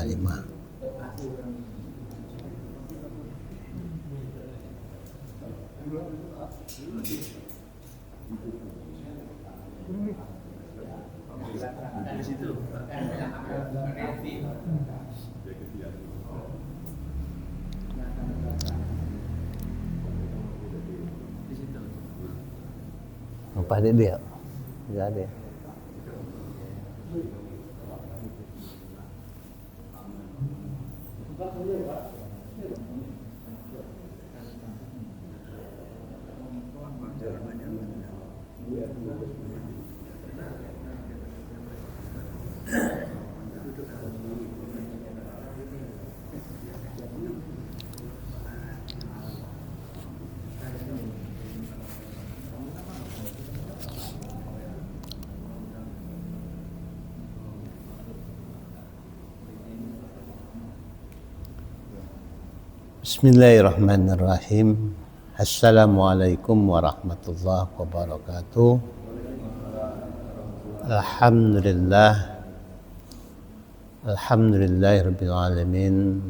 lima. Apa dia? Enggak ada. Bismillahirrahmanirrahim. Assalamualaikum warahmatullahi wabarakatuh. Alhamdulillahirabbil alamin.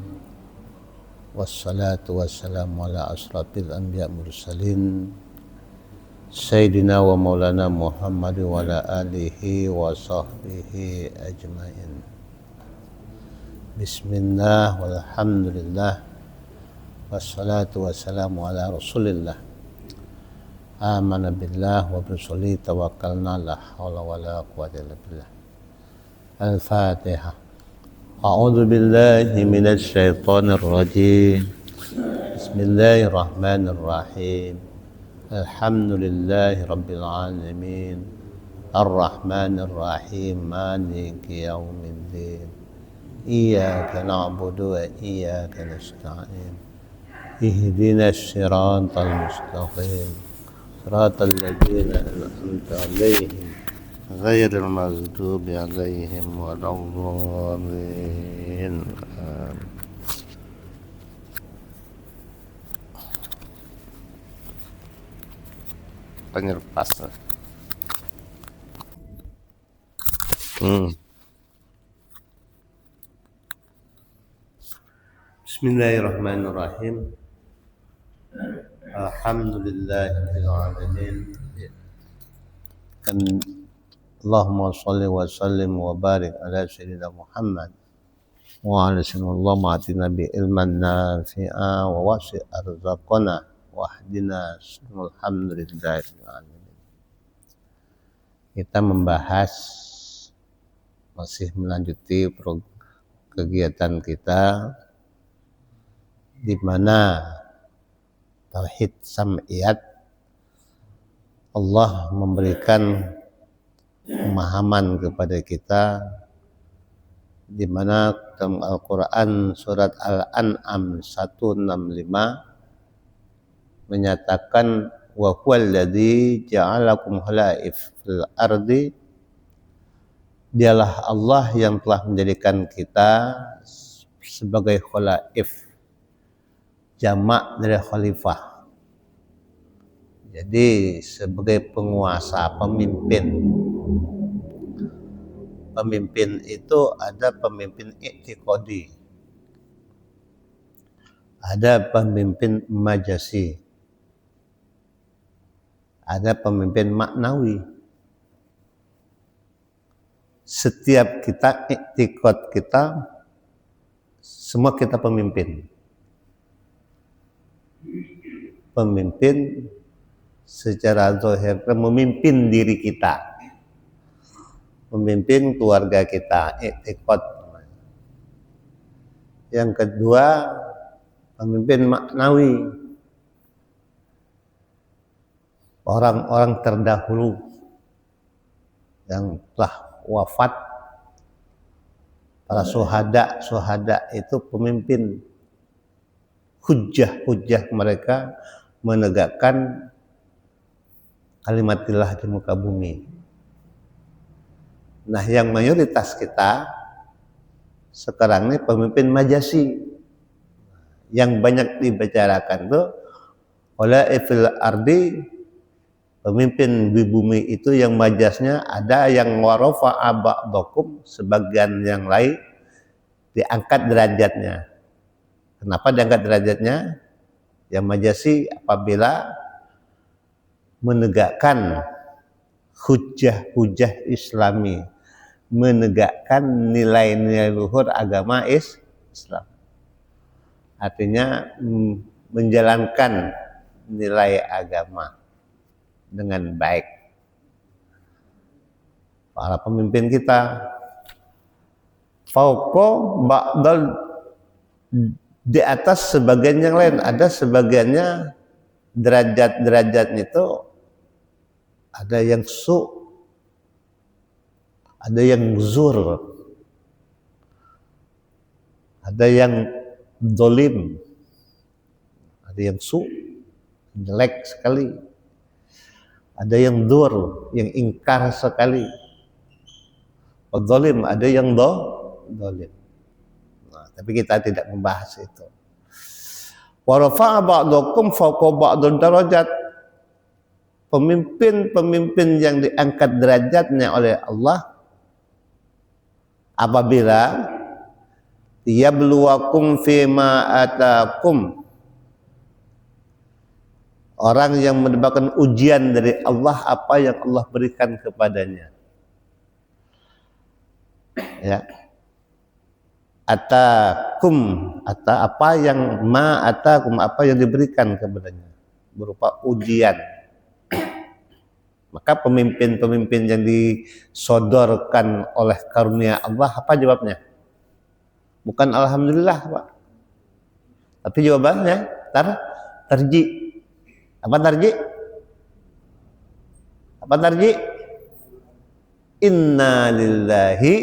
Wassalatu wassalamu ala asrafil anbiya mursalin Sayyidina wa maulana Muhammad wa ala alihi wa sahbihi ajmain. Bismillah walhamdulillah wassalatu wassalamu ala rasulillah. Amana billah wa birusulihi tawakkalna la hawla wa la quwwata illa billah. Al-Fatiha. A'udzu billahi minasy syaithanir rajim. Bismillahirrahmanirrahim. Alhamdulillahi rabbil alamin. Ar-Rahmanir Rahim. Maliki yaumiddin. Iyyaka na'budu wa iyyaka nasta'in. Ihdinas siratal mustaqim. Siratal ladzina an'amta 'alaihim ghairil maghdubi 'alaihim waladdallin. Penyerpas. Bismillahirrahmanirrahim. Alhamdulillahirabbil alamin. Allahumma shalli wa sallim wa barik ala sayyidina Muhammad wa ala sallallahu atina bi ilman nafi'a wa wasi' arzaqana wa hdina alhamdulillahirabbil alamin. Kita membahas, masih melanjuti kegiatan kita di mana tauhid sam'iyat. Allah memberikan pemahaman kepada kita di mana dalam Al-Qur'an surat Al-An'am 165 menyatakan wa huwal ladzi ja'alakum khalaif fil ardi. Dialah Allah yang telah menjadikan kita sebagai khalaif, jamak dari khalifah. Jadi sebagai penguasa, pemimpin. Pemimpin itu ada pemimpin i'tiqadi, ada pemimpin majasi, ada pemimpin maknawi. Setiap kita, i'tiqad kita, semua kita pemimpin. pemimpin secara zahir memimpin diri kita, memimpin keluarga kita, i'tiqad. Yang kedua, pemimpin maknawi, orang-orang terdahulu yang telah wafat, para syuhada itu pemimpin, hujjah mereka menegakkan kalimatillah di muka bumi. Nah, yang mayoritas kita sekarang ini pemimpin majasi, yang banyak dibicarakan tuh oleh fil ardi, pemimpin di bumi itu yang majasnya ada yang warafa'a ba'dakum, sebagian yang lain diangkat derajatnya. Kenapa diangkat derajatnya? Yang majasi apabila menegakkan hujjah islami, menegakkan nilai-nilai luhur agama Islam. Artinya menjalankan nilai agama dengan baik. Para pemimpin kita fauqa ba'dal, di atas sebagian yang lain, ada sebagiannya derajatnya itu ada yang ada yang zur, ada yang dolim, ada yang jelek sekali, ada yang dur, yang ingkar sekali, dolim, ada yang dolim. Nah, tapi kita tidak membahas itu. Wa rafa'a ba'dakum fawqa ba'dil darajat, pemimpin yang diangkat derajatnya oleh Allah apabila yabluwakum fima atakum, orang yang mendapatkan ujian dari Allah, apa yang Allah berikan kepadanya, ya, apa yang diberikan kepadanya berupa ujian. Maka pemimpin-pemimpin yang disodorkan oleh karunia Allah, apa jawabnya? Bukan alhamdulillah, Pak. Tapi jawabannya tarji. Apa tarji? Inna lillahi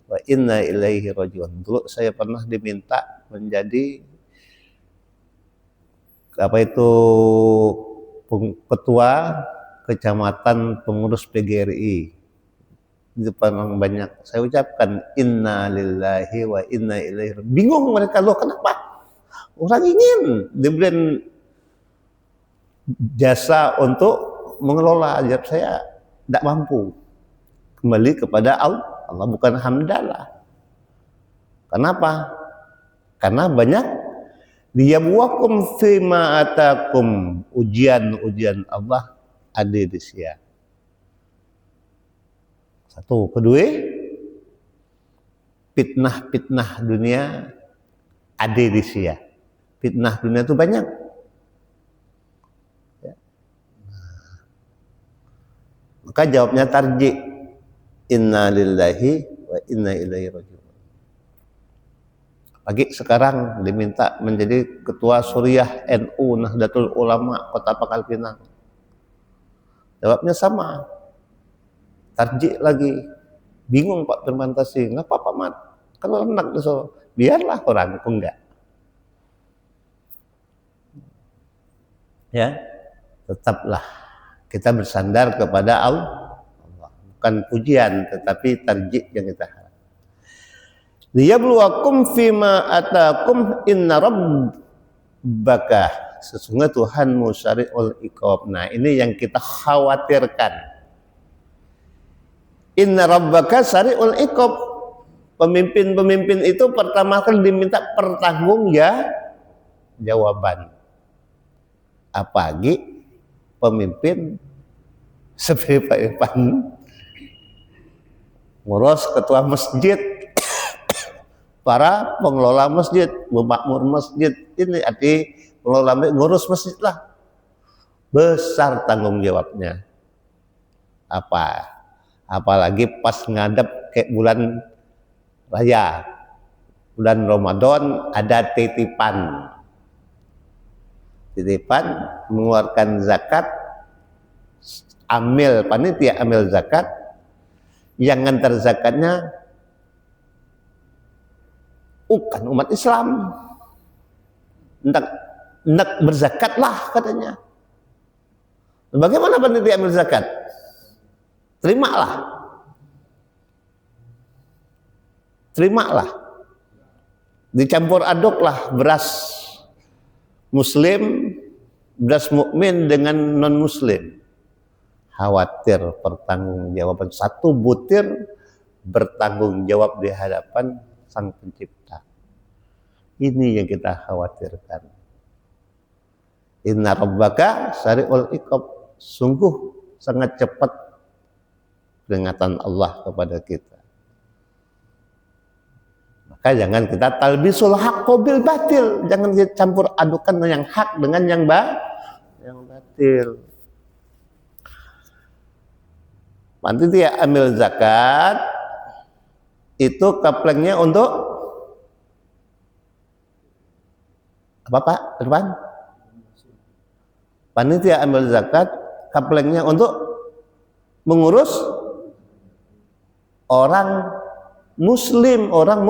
wa inna ilaihi rajiun. Dulu saya pernah diminta menjadi ketua kecamatan pengurus PGRI. Itu memang banyak saya ucapkan inna lillahi wa inna ilaihi rajiun. Bingung mereka, loh kenapa? Orang ingin diberi jasa untuk mengelola, jawab saya tidak mampu. Kembali kepada Allah, bukan hamdalah. Kenapa? Karena banyak liyabluwakum fima atakum, ujian Allah ada di sia. Satu, kedua, fitnah dunia ada di sia. Fitnah dunia itu banyak. Ya. Maka jawabnya tarji, inna lillahi wa inna ilaihi rajiun. Pagi sekarang diminta menjadi ketua Suriah NU Nahdlatul Ulama Kota Pangkal Pinang. Jawabnya sama, tarji lagi. Bingung Pak Firmantasi, nggak apa-apa Mat, kan enak so, biarlah orang enggak. Ya, tetaplah kita bersandar kepada Allah, bukan pujian, tetapi tarji yang kita harap. Liyabluwakum fima atakum inna rabbaka, sesungguhnya Tuhanmu syari'ul iqab. Nah, ini yang kita khawatirkan. Inna rabbaka syari'ul iqab. Pemimpin-pemimpin itu pertama kali diminta pertanggungjawaban. Apalagi pemimpin seperti Pak Irfan, ngurus ketua masjid, para pengelola masjid, pemakmur masjid, ini arti pengelola ngurus masjid lah. Besar tanggung jawabnya. Apalagi pas ngadep kayak bulan raya, bulan Ramadan, ada titipan mengeluarkan zakat, panitia amil zakat, yang ngantar zakatnya bukan umat Islam. Hendak berzakatlah katanya. Bagaimana panitia amil zakat? Terimalah. Dicampur aduklah beras muslim, beras mukmin dengan non muslim. Khawatir pertanggungjawaban, satu butir bertanggung jawab di hadapan Sang Pencipta. Ini yang kita khawatirkan. Inna rabbaka sari'ul iqab. Sungguh sangat cepat peringatan Allah kepada kita. Maka jangan kita talbisul haqqo bil batil. Jangan kita campur adukan yang hak dengan yang batil. Panitia amil zakat itu kaplengnya untuk apa Pak? Depan? Panitia amil zakat kaplengnya untuk mengurus orang muslim, orang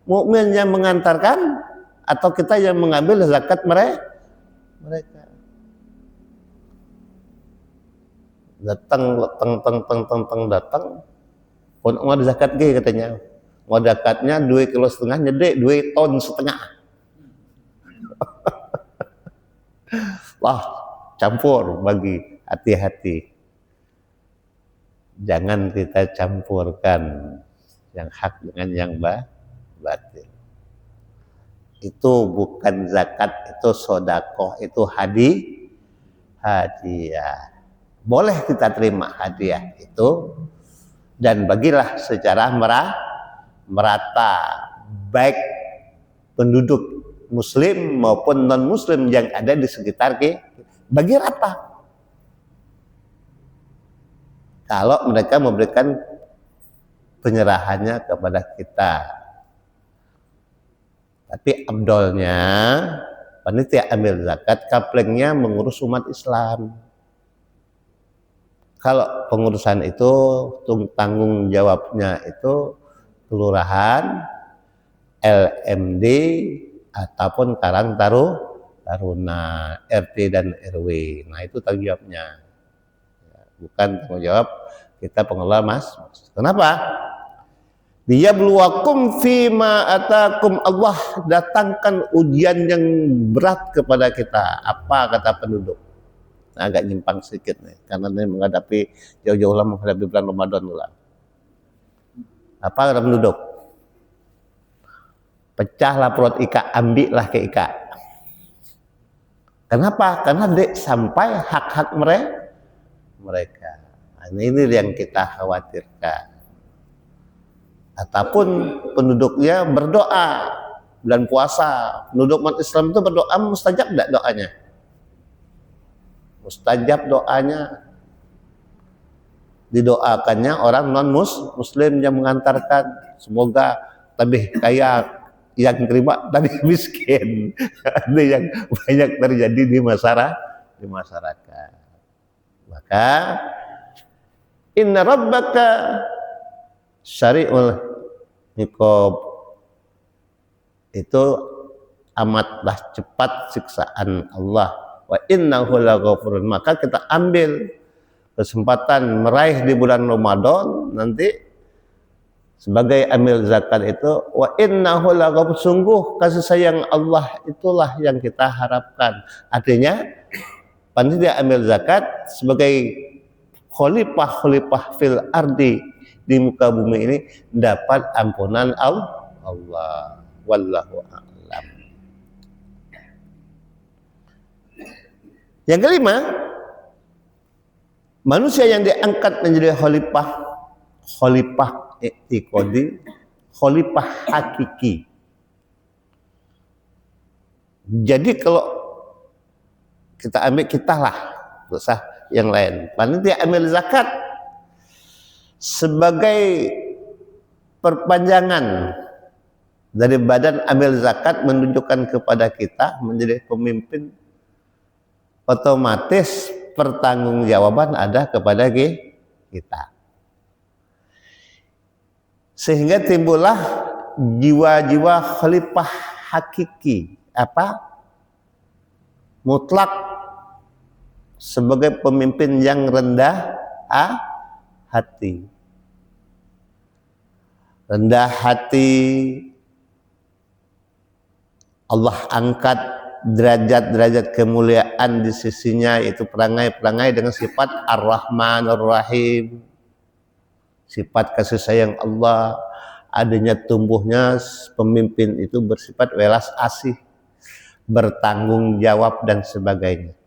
mukmin yang mengantarkan atau kita yang mengambil zakat mereka. Datang pun mau zakat ge katanya. Mau zakatnya 2,5 kilo nyedek 2 ton setengah. Wah, campur, bagi hati-hati. Jangan kita campurkan yang hak dengan yang batil. Itu bukan zakat, itu sedekah, itu hadiah. Boleh kita terima hadiah itu dan bagilah secara merata, baik penduduk muslim maupun non muslim yang ada di sekitar kita, bagi rata. Kalau mereka memberikan penyerahannya kepada kita. Tapi abdolnya panitia amil zakat kaplengnya mengurus umat Islam. Kalau pengurusan itu tanggung jawabnya itu kelurahan, LMD ataupun Karang Taruna, RT dan RW. Nah itu tanggung jawabnya. Bukan tanggung jawab kita pengelola mas. Kenapa? Liyabluwakum fima atakum. Allah datangkan ujian yang berat kepada kita. Apa kata penduduk? Nah, agak nyimpang sedikit nih, karena ini menghadapi jauh-jauh lama menghadapi bulan Ramadan lah. Apa kata penduduk? Pecahlah perut Ika, ambillah ke Ika. Kenapa? Karena sampai hak-hak mereka. Nah, ini yang kita khawatirkan. Ataupun penduduknya berdoa bulan puasa, penduduk umat Islam itu berdoa mustajab enggak doanya? Mustajab doanya. Didoakannya orang non muslim yang mengantarkan, semoga lebih kaya yang terima tadi miskin. Ada yang banyak terjadi di masyarakat. Maka inna rabbaka syari'ul iqab, itu amatlah cepat siksaan Allah. Wa innahu laghafurun. Maka kita ambil kesempatan meraih di bulan Ramadan nanti sebagai amil zakat itu, wa innahu laghafur, sungguh kasih sayang Allah itulah yang kita harapkan. Artinya panitia amil zakat sebagai khalifah fil ardi, di muka bumi ini dapat ampunan Allah. Wallahu a'lam. Yang kelima, manusia yang diangkat menjadi khalifah i'tiqadi, khalifah hakiki. Jadi kalau kita ambil kita lah, nggak usah yang lain. Panitia ambil zakat sebagai perpanjangan dari badan ambil zakat, menunjukkan kepada kita menjadi pemimpin, otomatis pertanggungjawaban ada kepada kita. Sehingga timbullah jiwa-jiwa khalifah hakiki, mutlak, sebagai pemimpin yang rendah hati. Rendah hati, Allah angkat derajat-derajat kemuliaan di sisinya, itu perangai-perangai dengan sifat Ar-Rahman Ar-Rahim, sifat kasih sayang Allah. Adanya tumbuhnya pemimpin itu bersifat welas asih, bertanggung jawab dan sebagainya.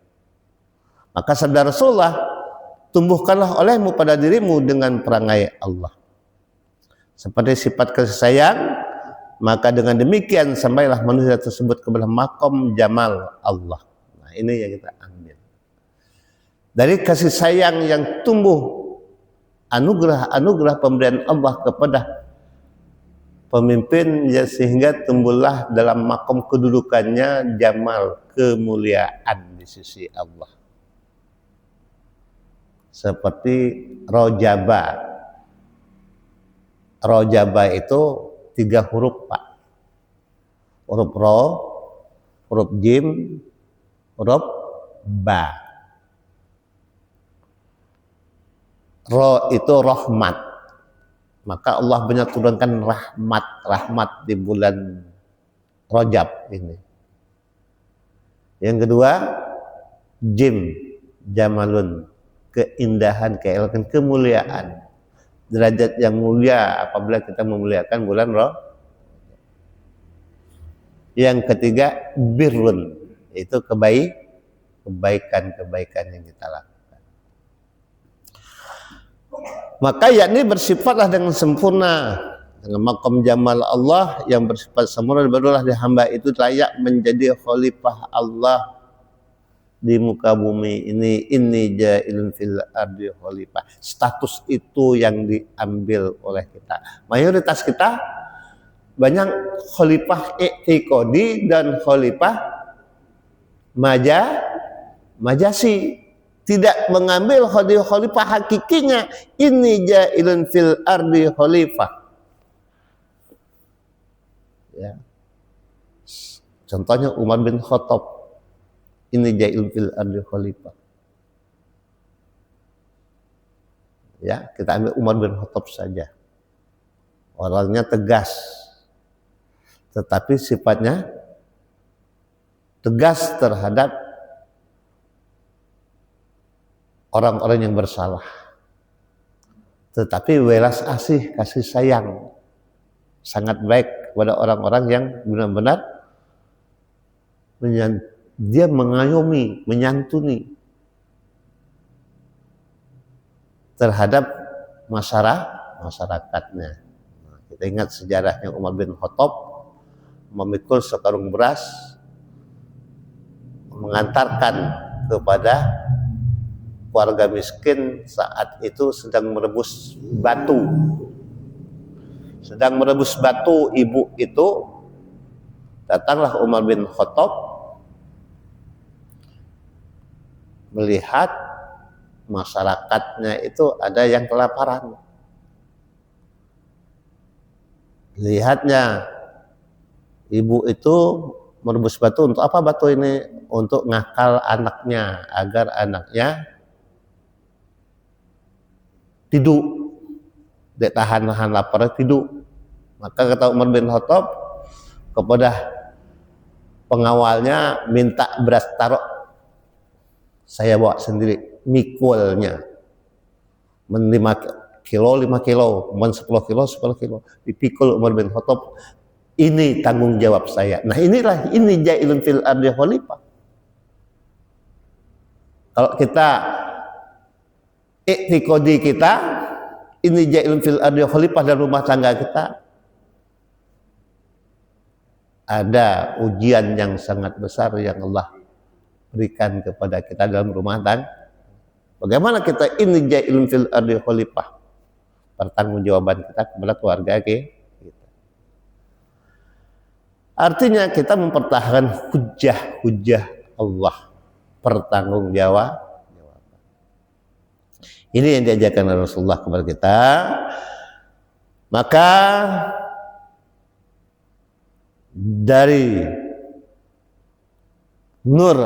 Maka sabda Rasulullah, tumbuhkanlah olehmu pada dirimu dengan perangai Allah seperti sifat kasih sayang, maka dengan demikian sampailah manusia tersebut kepada makom jamal Allah. Nah, ini yang kita ambil dari kasih sayang yang tumbuh, anugerah pemberian Allah kepada pemimpin, ya, sehingga tumbuhlah dalam makom kedudukannya jamal, kemuliaan di sisi Allah. Seperti rojaba. Rojaba itu 3 huruf, Pak. Huruf ro, huruf jim, huruf ba. Ro itu rahmat. Maka Allah banyak turunkan rahmat di bulan Rajab ini. Yang kedua, jim, jamalun, keindahan, keelokan, kemuliaan. Derajat yang mulia apabila kita memuliakan bulan Rajab. Yang ketiga, birrun, itu kebaikan yang kita lakukan. Maka yakni bersifatlah dengan sempurna dengan makom jamal Allah yang bersifat sempurna, barulah hamba itu layak menjadi khalifah Allah di muka bumi ini. Inni ja'ilun fil ardi khalifah. Status itu yang diambil oleh kita. Mayoritas kita banyak khalifah i'tiqadi dan khalifah majasi, tidak mengambil khalifah hakikinya. Inni ja'ilun fil ardi khalifah. Ya. Contohnya Umar bin Khattab, inni ja'ilun fil ardi khalifah. Ya, kita ambil Umar bin Khattab saja. Orangnya tegas, tetapi sifatnya tegas terhadap orang-orang yang bersalah, tetapi welas asih, kasih sayang, sangat baik kepada orang-orang yang benar-benar dia mengayomi, menyantuni terhadap masyarakatnya. Nah, kita ingat sejarahnya Umar bin Khattab memikul sekarung beras, mengantarkan kepada warga miskin saat itu sedang merebus batu. Ibu itu, datanglah Umar bin Khattab melihat masyarakatnya itu ada yang kelaparan. Lihatnya ibu itu merebus batu. Untuk apa batu ini? Untuk ngakal anaknya, agar anaknya tidur, dia tahan lapar tidur. Maka kata Umar bin Khattab kepada pengawalnya, minta beras, taruh, saya bawa sendiri, mikulnya 5 kilo, 5 kilo, 10 kilo, 10 kilo, dipikul Umar bin Khattab. Ini tanggung jawab saya. Nah, ini ja'ilun fil ardi khalifah. Kalau kita i'tiqadi kita, ini ja'ilun fil ardi khalifah dalam rumah tangga kita, ada ujian yang sangat besar yang Allah berikan kepada kita dalam rumah tangga. Bagaimana kita ini ja'ilun fil ardi khalifah, pertanggungjawaban kita kepada keluarga kita. Artinya kita mempertahankan hujah Allah, pertanggungjawaban. Ini yang diajarkan Rasulullah kepada kita. Maka dari nur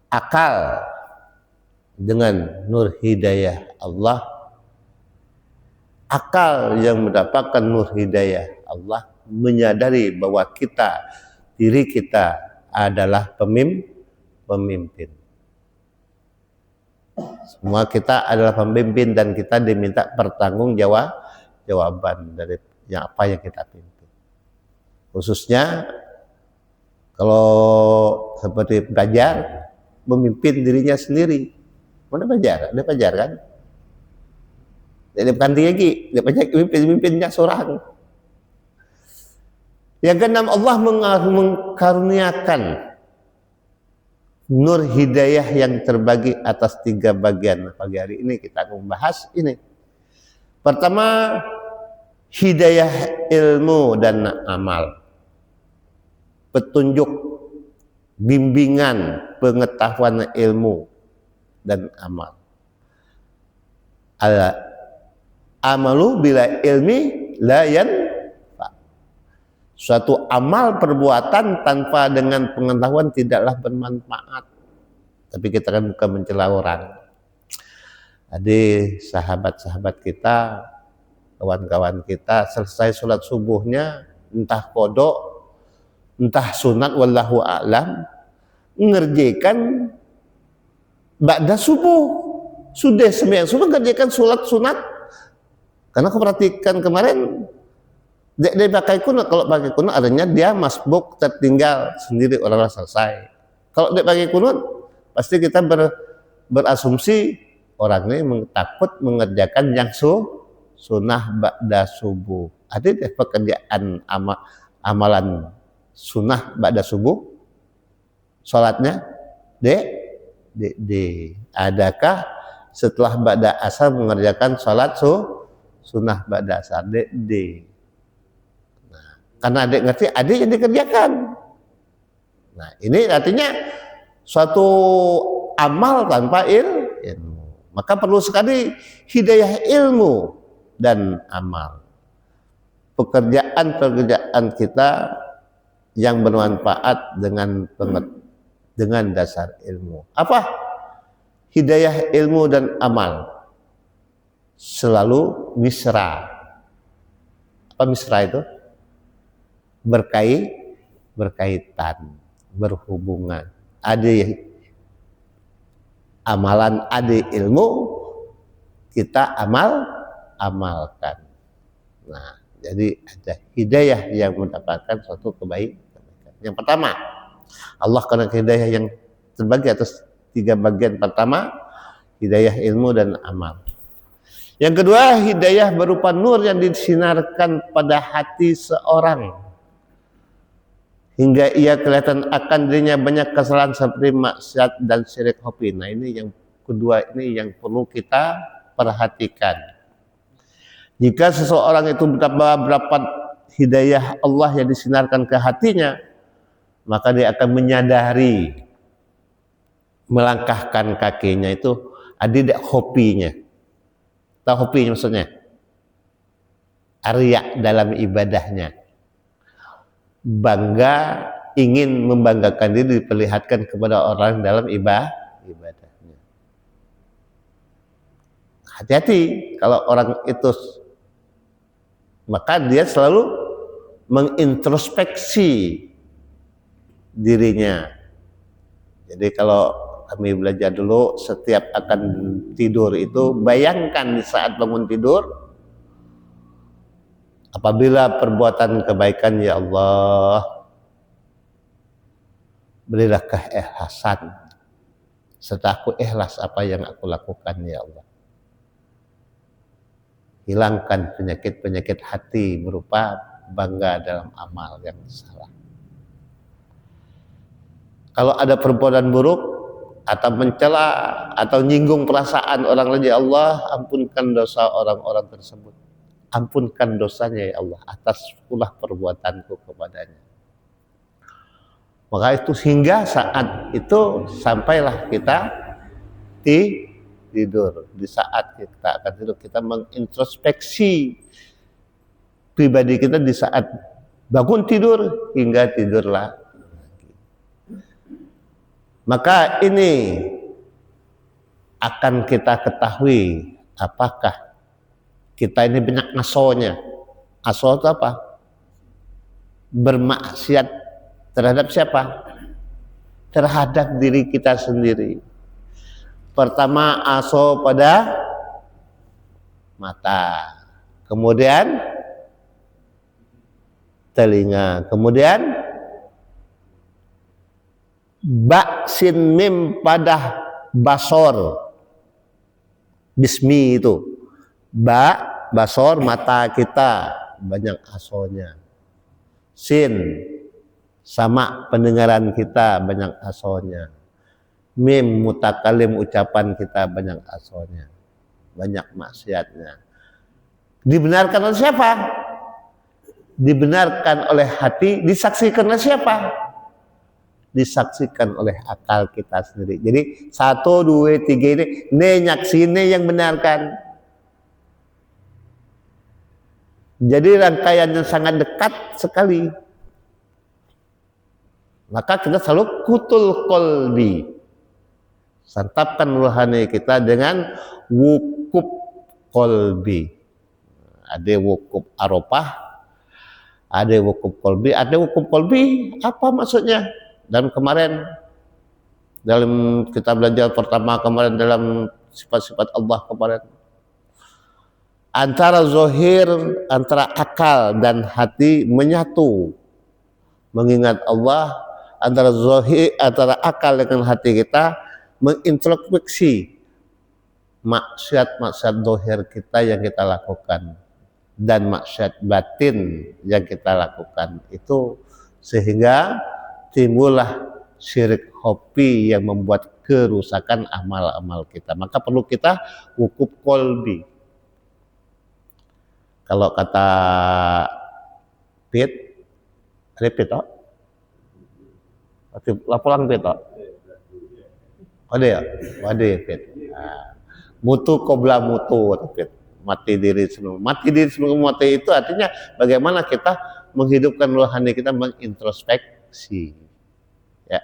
akal dengan nur hidayah Allah, akal yang mendapatkan nur hidayah Allah menyadari bahwa diri kita adalah pemimpin. Semua kita adalah pemimpin dan kita diminta pertanggungjawaban dari apa yang kita pimpin. Khususnya kalau seperti pelajar memimpin dirinya sendiri. Mana pelajar? Dia pelajar kan? Dia bukan lagi, dia pemimpinnya seorang. Yang keenam, Allah mengkaruniakan nur hidayah yang terbagi atas 3 bagian. Pagi hari ini kita akan membahas ini. Pertama, hidayah ilmu dan amal. Petunjuk, bimbingan, pengetahuan ilmu dan amal. Amalu bila ilmi la yanfa. Suatu amal perbuatan tanpa dengan pengetahuan tidaklah bermanfaat. Tapi kita kan bukan mencela orang. Jadi sahabat-sahabat kita, kawan-kawan kita selesai sholat subuhnya, entah kodok, entah sunat, wallahu a'lam, mengerjakan ba'da subuh. Sudah sembahyang subuh mengerjakan sholat sunat. Karena aku perhatikan kemarin dia pakai kunut. Kalau pakai kunut adanya dia masbuk, tertinggal sendiri, orang selesai. Kalau dia pakai kunut pasti kita berasumsi orang ini takut mengerjakan yang sunnah ba'da subuh. Ada deh pekerjaan amalan sunnah ba'da subuh, sholatnya adakah setelah ba'da asar mengerjakan sholat sunnah ba'da asar? Nah, karena adik ngerti, adik yang dikerjakan. Nah, ini artinya suatu amal tanpa ilmu. Maka perlu sekali hidayah ilmu dan amal. Pekerjaan kita yang bermanfaat dengan dasar ilmu. Apa? Hidayah ilmu dan amal selalu misra. Apa misra itu? Berkaitan, berhubungan. Ada amalan, ada ilmu, kita amalkan. Nah, jadi ada hidayah yang mendapatkan suatu kebaikan. Yang pertama, Allah karena hidayah yang terbagi atas 3 bagian. Pertama, hidayah ilmu dan amal. Yang kedua, hidayah berupa nur yang disinarkan pada hati seorang hingga ia kelihatan akan dirinya banyak kesalahan seperti maksiat dan syirik hobi. Nah, ini yang kedua, ini yang perlu kita perhatikan. Jika seseorang itu berdapat hidayah Allah yang disinarkan ke hatinya, maka dia akan menyadari, melangkahkan kakinya itu ada hobinya. Tahu hobinya maksudnya? Arya dalam ibadahnya. Bangga, ingin membanggakan diri, diperlihatkan kepada orang dalam ibadahnya. Hati-hati kalau orang itu, maka dia selalu mengintrospeksi dirinya. Jadi kalau kami belajar dulu, setiap akan tidur itu bayangkan di saat bangun tidur, apabila perbuatan kebaikan, ya Allah, berilah keikhlasan serta aku ikhlas apa yang aku lakukan, ya Allah. Hilangkan penyakit-penyakit hati berupa bangga dalam amal yang salah. Kalau ada perbuatan buruk atau mencela atau nyinggung perasaan orang lain, ya Allah, ampunkan dosa orang-orang tersebut. Ampunkan dosanya ya Allah atas ulah perbuatanku kepadanya. Maka itu hingga saat itu sampailah kita tidur. Di saat kita akan tidur, kita mengintrospeksi pribadi kita di saat bangun tidur hingga tidurlah. Maka ini akan kita ketahui apakah kita ini banyak asonya. Aso itu apa? Bermaksiat terhadap siapa? Terhadap diri kita sendiri. Pertama aso pada mata, kemudian telinga, kemudian ba sin mim pada basor, bismi itu ba basor mata kita banyak asonya, sin sama pendengaran kita banyak asonya, mim mutakalim ucapan kita banyak asonya, banyak maksiatnya. Dibenarkan oleh siapa? Dibenarkan oleh hati. Disaksikan oleh siapa? Disaksikan oleh akal kita sendiri. Jadi 1, 2, 3 ini nyaksi ini yang benarkan. Jadi rangkaian yang sangat dekat sekali. Maka kita selalu kutul kolbi, santapkan rohani kita dengan wukuf kolbi. Ada wukuf arafah, ada wukuf kolbi, ada wukuf kolbi. Apa maksudnya? Dan kemarin dalam kita belajar pertama kemarin dalam sifat-sifat Allah kemarin, antara zohir, antara akal dan hati menyatu, mengingat Allah. Antara zohir, antara akal dengan hati kita mengintrospeksi maksiat-maksiat zohir kita yang kita lakukan dan maksiat batin yang kita lakukan itu, sehingga timbullah syirik khafi yang membuat kerusakan amal-amal kita. Maka perlu kita wukuf kolbi. Kalau kata Pit, ada Pit, oh? Laporan Pit, oh? Ada ya? Ada ya Pit. Nah, mutu qobla mutu, Pit. Mati diri sebelum mati itu artinya bagaimana kita menghidupkan rohani kita, mengintrospeksi. Ya.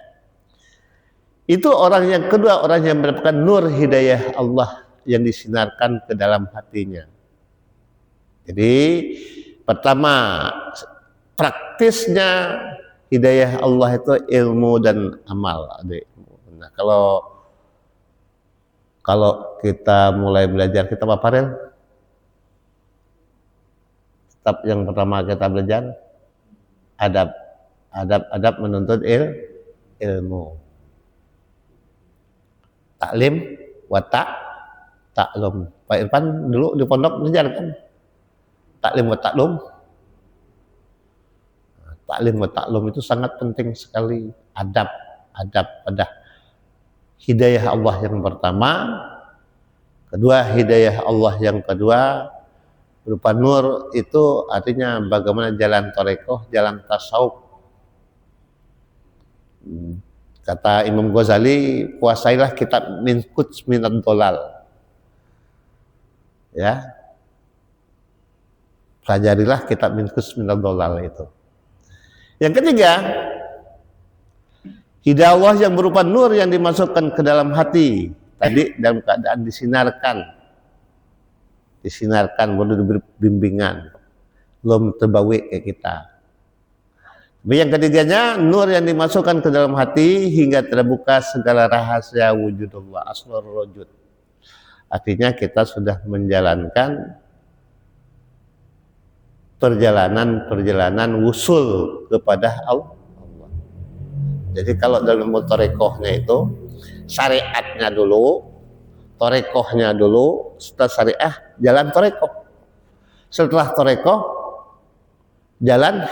Itu orang yang kedua, orang yang mendapatkan nur hidayah Allah yang disinarkan ke dalam hatinya. Jadi pertama, praktisnya hidayah Allah itu ilmu dan amal. Nah, kalau kita mulai belajar kitab apa, Rel? Kitab yang pertama kita belajar adab menuntut ilmu. Taklim wa taklum. Pak Irfan dulu di pondok belajar kan? Taklim wa taklum. Taklim wa taklum itu sangat penting sekali. Adab pada hidayah Allah yang pertama, kedua hidayah Allah yang kedua berupa nur, itu artinya bagaimana jalan tarekoh, jalan tasawuf. Kata Imam Ghazali, kuasailah kitab min quds minad dolal. Ya, pelajarilah kitab min quds minad dolal itu. Yang ketiga, hidayah Allah yang berupa nur yang dimasukkan ke dalam hati. Tadi dalam keadaan disinarkan, baru diberi bimbingan, belum terbawi ke kita. Yang ketiganya, nur yang dimasukkan ke dalam hati hingga terbuka segala rahasia wujudullah, asror rojud. Artinya kita sudah menjalankan perjalanan wusul kepada Allah. Jadi kalau dalam tarekohnya itu syariatnya dulu, tarekohnya dulu, setelah syariah jalan tarekoh. Setelah tarekoh jalan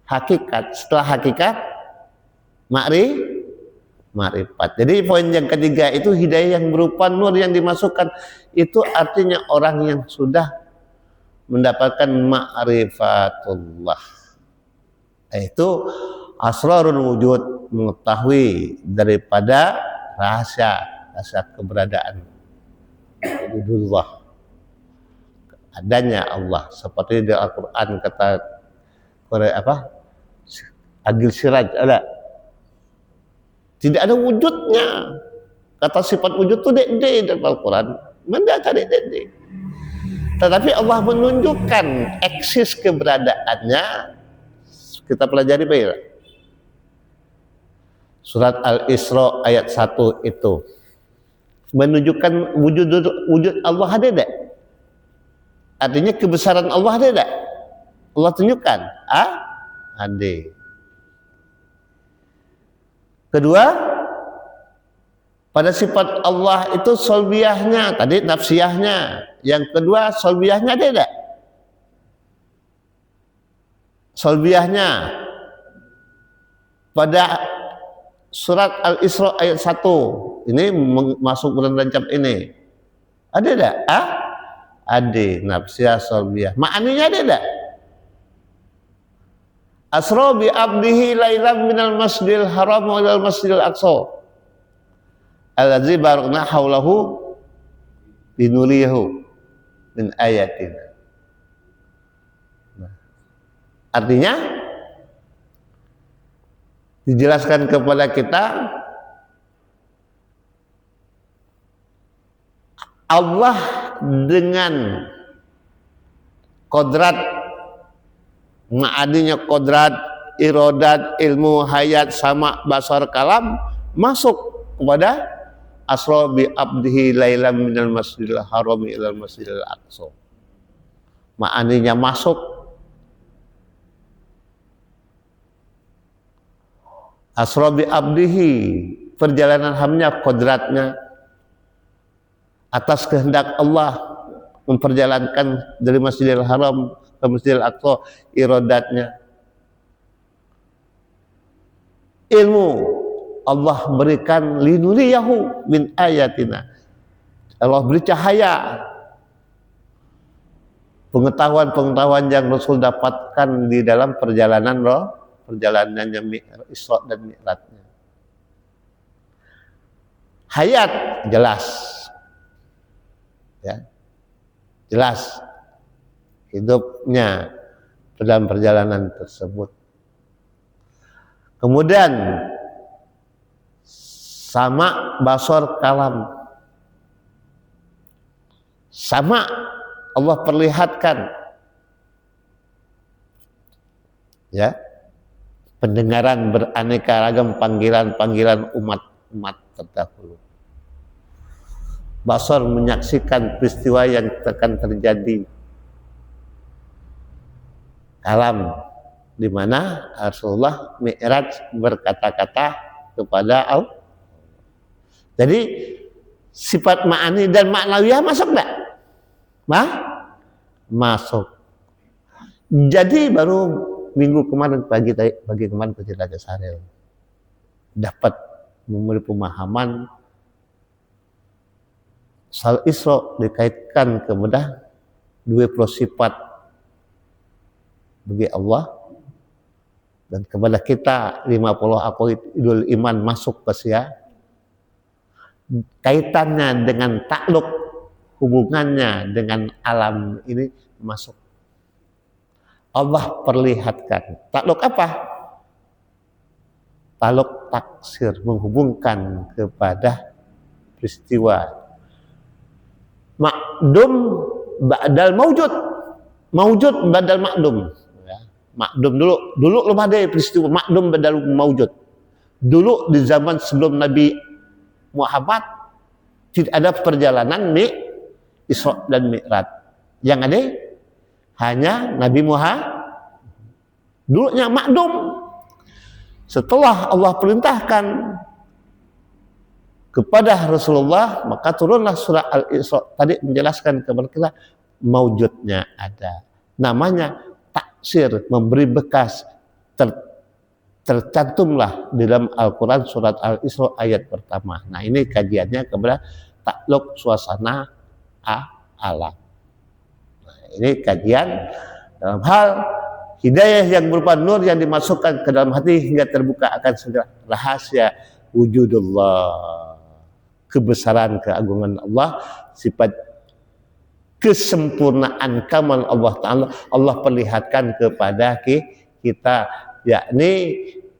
hakikat. Setelah hakikat ma'rifat. Jadi poin yang ketiga itu hidayah yang berupa nur yang dimasukkan, itu artinya orang yang sudah mendapatkan ma'rifatullah, yaitu asrarul wujud, mengetahui daripada rahasia keberadaan wujudullah, adanya Allah. Seperti di Al-Quran kata Agil Siraj, tidak ada wujudnya. Kata sifat wujud itu dek dalam Al-Quran, mendakan dek. Tetapi Allah menunjukkan eksis keberadaannya. Kita pelajari baik. Surat Al-Isra ayat 1 itu menunjukkan wujud Allah ada tidak? Artinya kebesaran Allah ada tidak? Allah tunjukkan. Ada. Kedua, pada sifat Allah itu solbiyahnya, tadi nafsiyahnya. Yang kedua, solbiyahnya ada tidak? Solbiyahnya pada surat Al-Isra ayat 1 ini masuk bulan Rajab ini. Ada tidak? Ada. Nafsiyah, solbiyah. Ma'aninya ada tidak? Asra bi abdihi lailan minal masjidil haram wa ilal masjidil aqsa allazi barakna haulahu linuriyahu min ayatina. Artinya dijelaskan kepada kita Allah dengan kodrat, ma'adinya kodrat, irodat, ilmu, hayat, sama, basar, kalam, masuk kepada asra bi abdihi lailan minal masjidil haram ilal masjidil aqsa. Ma'aninya masuk. Asra bi abdihi, perjalanan hambanya, kodratnya, atas kehendak Allah memperjalankan dari Masjidil Haram ke Masjidil Aqsa, irodatnya. Ilmu Allah berikan linuriyahu min ayatina, Allah beri cahaya, pengetahuan yang Rasul dapatkan di dalam perjalanannya Isra dan Mi'rajnya. Hayat jelas, ya, jelas hidupnya dalam perjalanan tersebut. Kemudian sama, basar, kalam, sama Allah perlihatkan, ya, pendengaran beraneka ragam panggilan umat terdahulu. Basar menyaksikan peristiwa yang akan terjadi. Kalam, di mana Rasulullah Mi'raj berkata-kata kepada Allah. Jadi sifat ma'ani dan ma'nawiyah masuk enggak? Masuk. Jadi baru minggu kemarin pagi kemarin ke Raja Sarel dapat memberi pemahaman soal Isra dikaitkan kepada 20 sifat bagi Allah, dan kepada kita 50 aqaidul iman masuk ke sia. Kaitannya dengan takluk, hubungannya dengan alam ini masuk. Allah perlihatkan. Takluk apa? Takluk taksir, menghubungkan kepada peristiwa. Ma'dum ba'dal maujud. Maujud badal ma'dum. Ya. Ma'dum dulu belum ada peristiwa ma'dum badal maujud. Dulu di zaman sebelum Nabi Muhammad tidak ada perjalanan Isra dan Mi'raj. Yang ada hanya Nabi Muhammad. Dulunya ma'dum. Setelah Allah perintahkan kepada Rasulullah, maka turunlah surah Al-Isra tadi menjelaskan kepada kita maujudnya ada. Namanya taksir, memberi bekas, tercantumlah di dalam Al-Quran surat Al-Isra ayat pertama. Nah ini kajiannya kepada takluk suasana alam. Nah, ini kajian dalam hal hidayah yang berupa nur yang dimasukkan ke dalam hati hingga terbuka akan segala rahasia wujudullah, kebesaran keagungan Allah, sifat kesempurnaan kamal Allah Ta'ala Allah perlihatkan kepada kita, yakni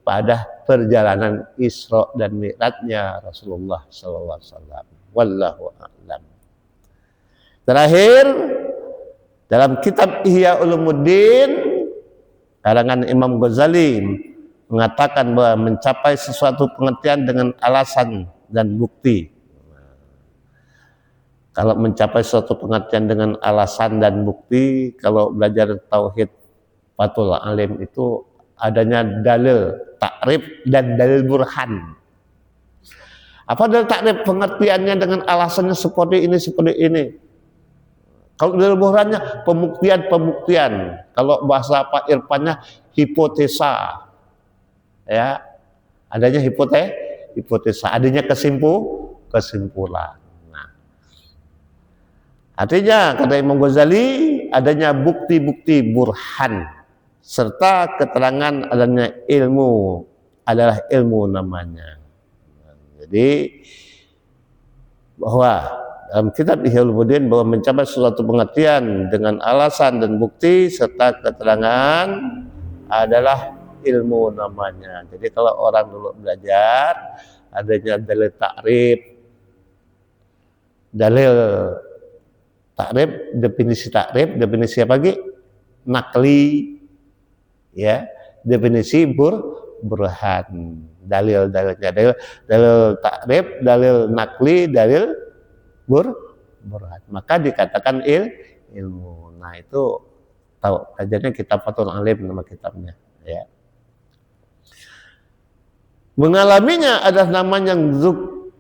pada perjalanan Isra dan Mi'rajnya Rasulullah SAW. Wallahu a'lam. Terakhir, dalam kitab Ihya Ulumuddin karangan Imam Ghazali mengatakan bahwa mencapai sesuatu pengertian dengan alasan dan bukti. Kalau mencapai suatu pengertian dengan alasan dan bukti, kalau belajar tauhid Fathul Alim itu adanya dalil takrif dan dalil burhan. Apa dalil takrif? Pengertiannya dengan alasannya seperti ini. Kalau dalil burhannya pembuktian. Kalau bahasa Pak Irfannya hipotesa. Ya, adanya hipotesa, adanya kesimpulan. Artinya kata Imam Ghazali adanya bukti-bukti burhan serta keterangan adanya ilmu adalah ilmu namanya. Jadi bahwa dalam kitab Ihya Ulumuddin bahwa mencapai sesuatu pengertian dengan alasan dan bukti serta keterangan adalah ilmu namanya. Jadi kalau orang dulu belajar adanya dalil takrif, dalil takrif, definisi apa lagi? Nakli, ya, definisi burhan, dalil-dalilnya, dalil takrif, dalil nakli, dalil burhan. Maka dikatakan ilmu. Nah itu tahu ajarnya kitab Fathul Alim nama kitabnya. Ya. Mengalaminya adalah namanya zuk.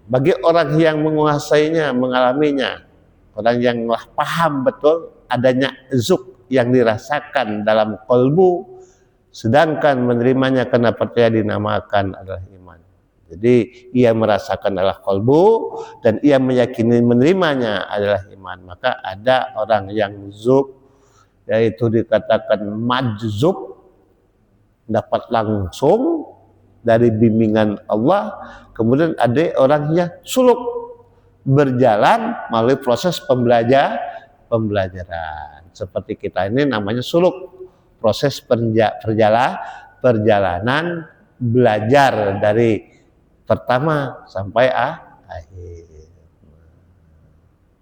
Bagi orang yang menguasainya, mengalaminya. Orang yang paham betul adanya zuk yang dirasakan dalam kolbu, sedangkan menerimanya karena percaya dinamakan adalah iman. Jadi ia merasakan adalah kolbu dan ia meyakini menerimanya adalah iman. Maka ada orang yang zuk, yaitu dikatakan majzub, dapat langsung dari bimbingan Allah. Kemudian ada orang yang suluk, berjalan melalui proses pembelajaran. Seperti kita ini namanya suluk, proses perjalanan belajar dari pertama sampai akhir.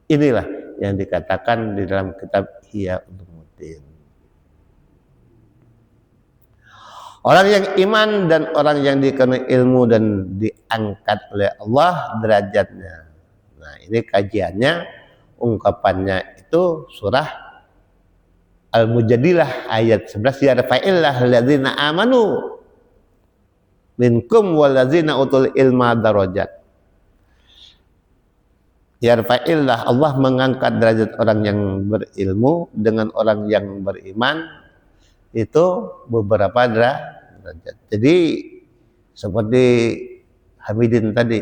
Inilah yang dikatakan di dalam kitab Ihya Ulumuddin. Orang yang iman dan orang yang dikenai ilmu dan diangkat oleh Allah derajatnya. Nah ini kajiannya, ungkapannya itu surah Al-Mujadilah ayat 11. Yarfa'illah alladzina amanu minkum walladzina utul ilma darajat. Yarfa'illah, Allah mengangkat derajat orang yang berilmu dengan orang yang beriman itu beberapa derajat. Jadi seperti Hamidin tadi,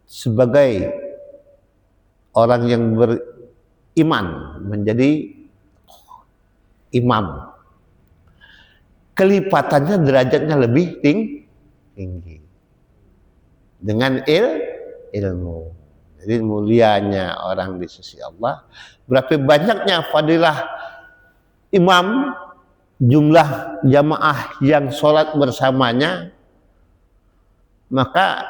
sebagai orang yang beriman menjadi imam, kelipatannya derajatnya lebih tinggi dengan ilmu. Jadi mulianya orang di sisi Allah, berapa banyaknya fadilah imam, jumlah jamaah yang sholat bersamanya, maka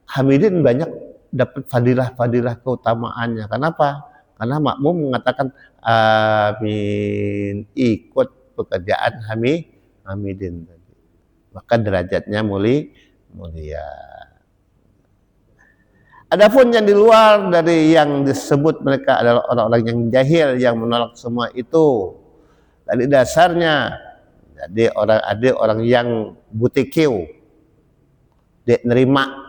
Hamidin banyak dapat fadilah-fadilah keutamaannya. Kenapa? Karena makmum mengatakan amin, ikut pekerjaan Hamidin tadi. Maka derajatnya mulia. Adapun yang di luar dari yang disebut mereka adalah orang-orang yang jahil yang menolak semua itu. Dari dasarnya, jadi ada orang yang butikiu, dia nerima.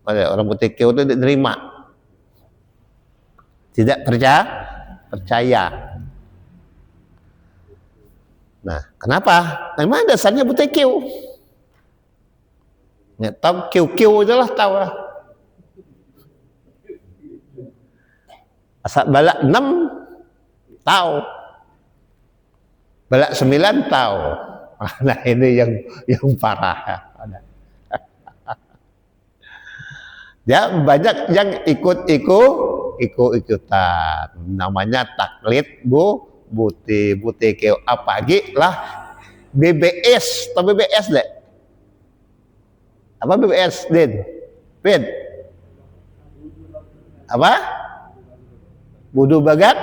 Orang butikiu itu dia nerima, tidak percaya. Nah, kenapa? Memang dasarnya buta kiu. Nggak tahu kiu-kiu aja lah tahu lah. Asal balak 6 tahu. Balak 9 tahu. Nah, ini yang parah. Ya, banyak yang ikut-ikutan. Namanya taklid buti keu apagi lah BBS atau BBS deh. Apa BBS, Din? Pin? Apa? Budu bagat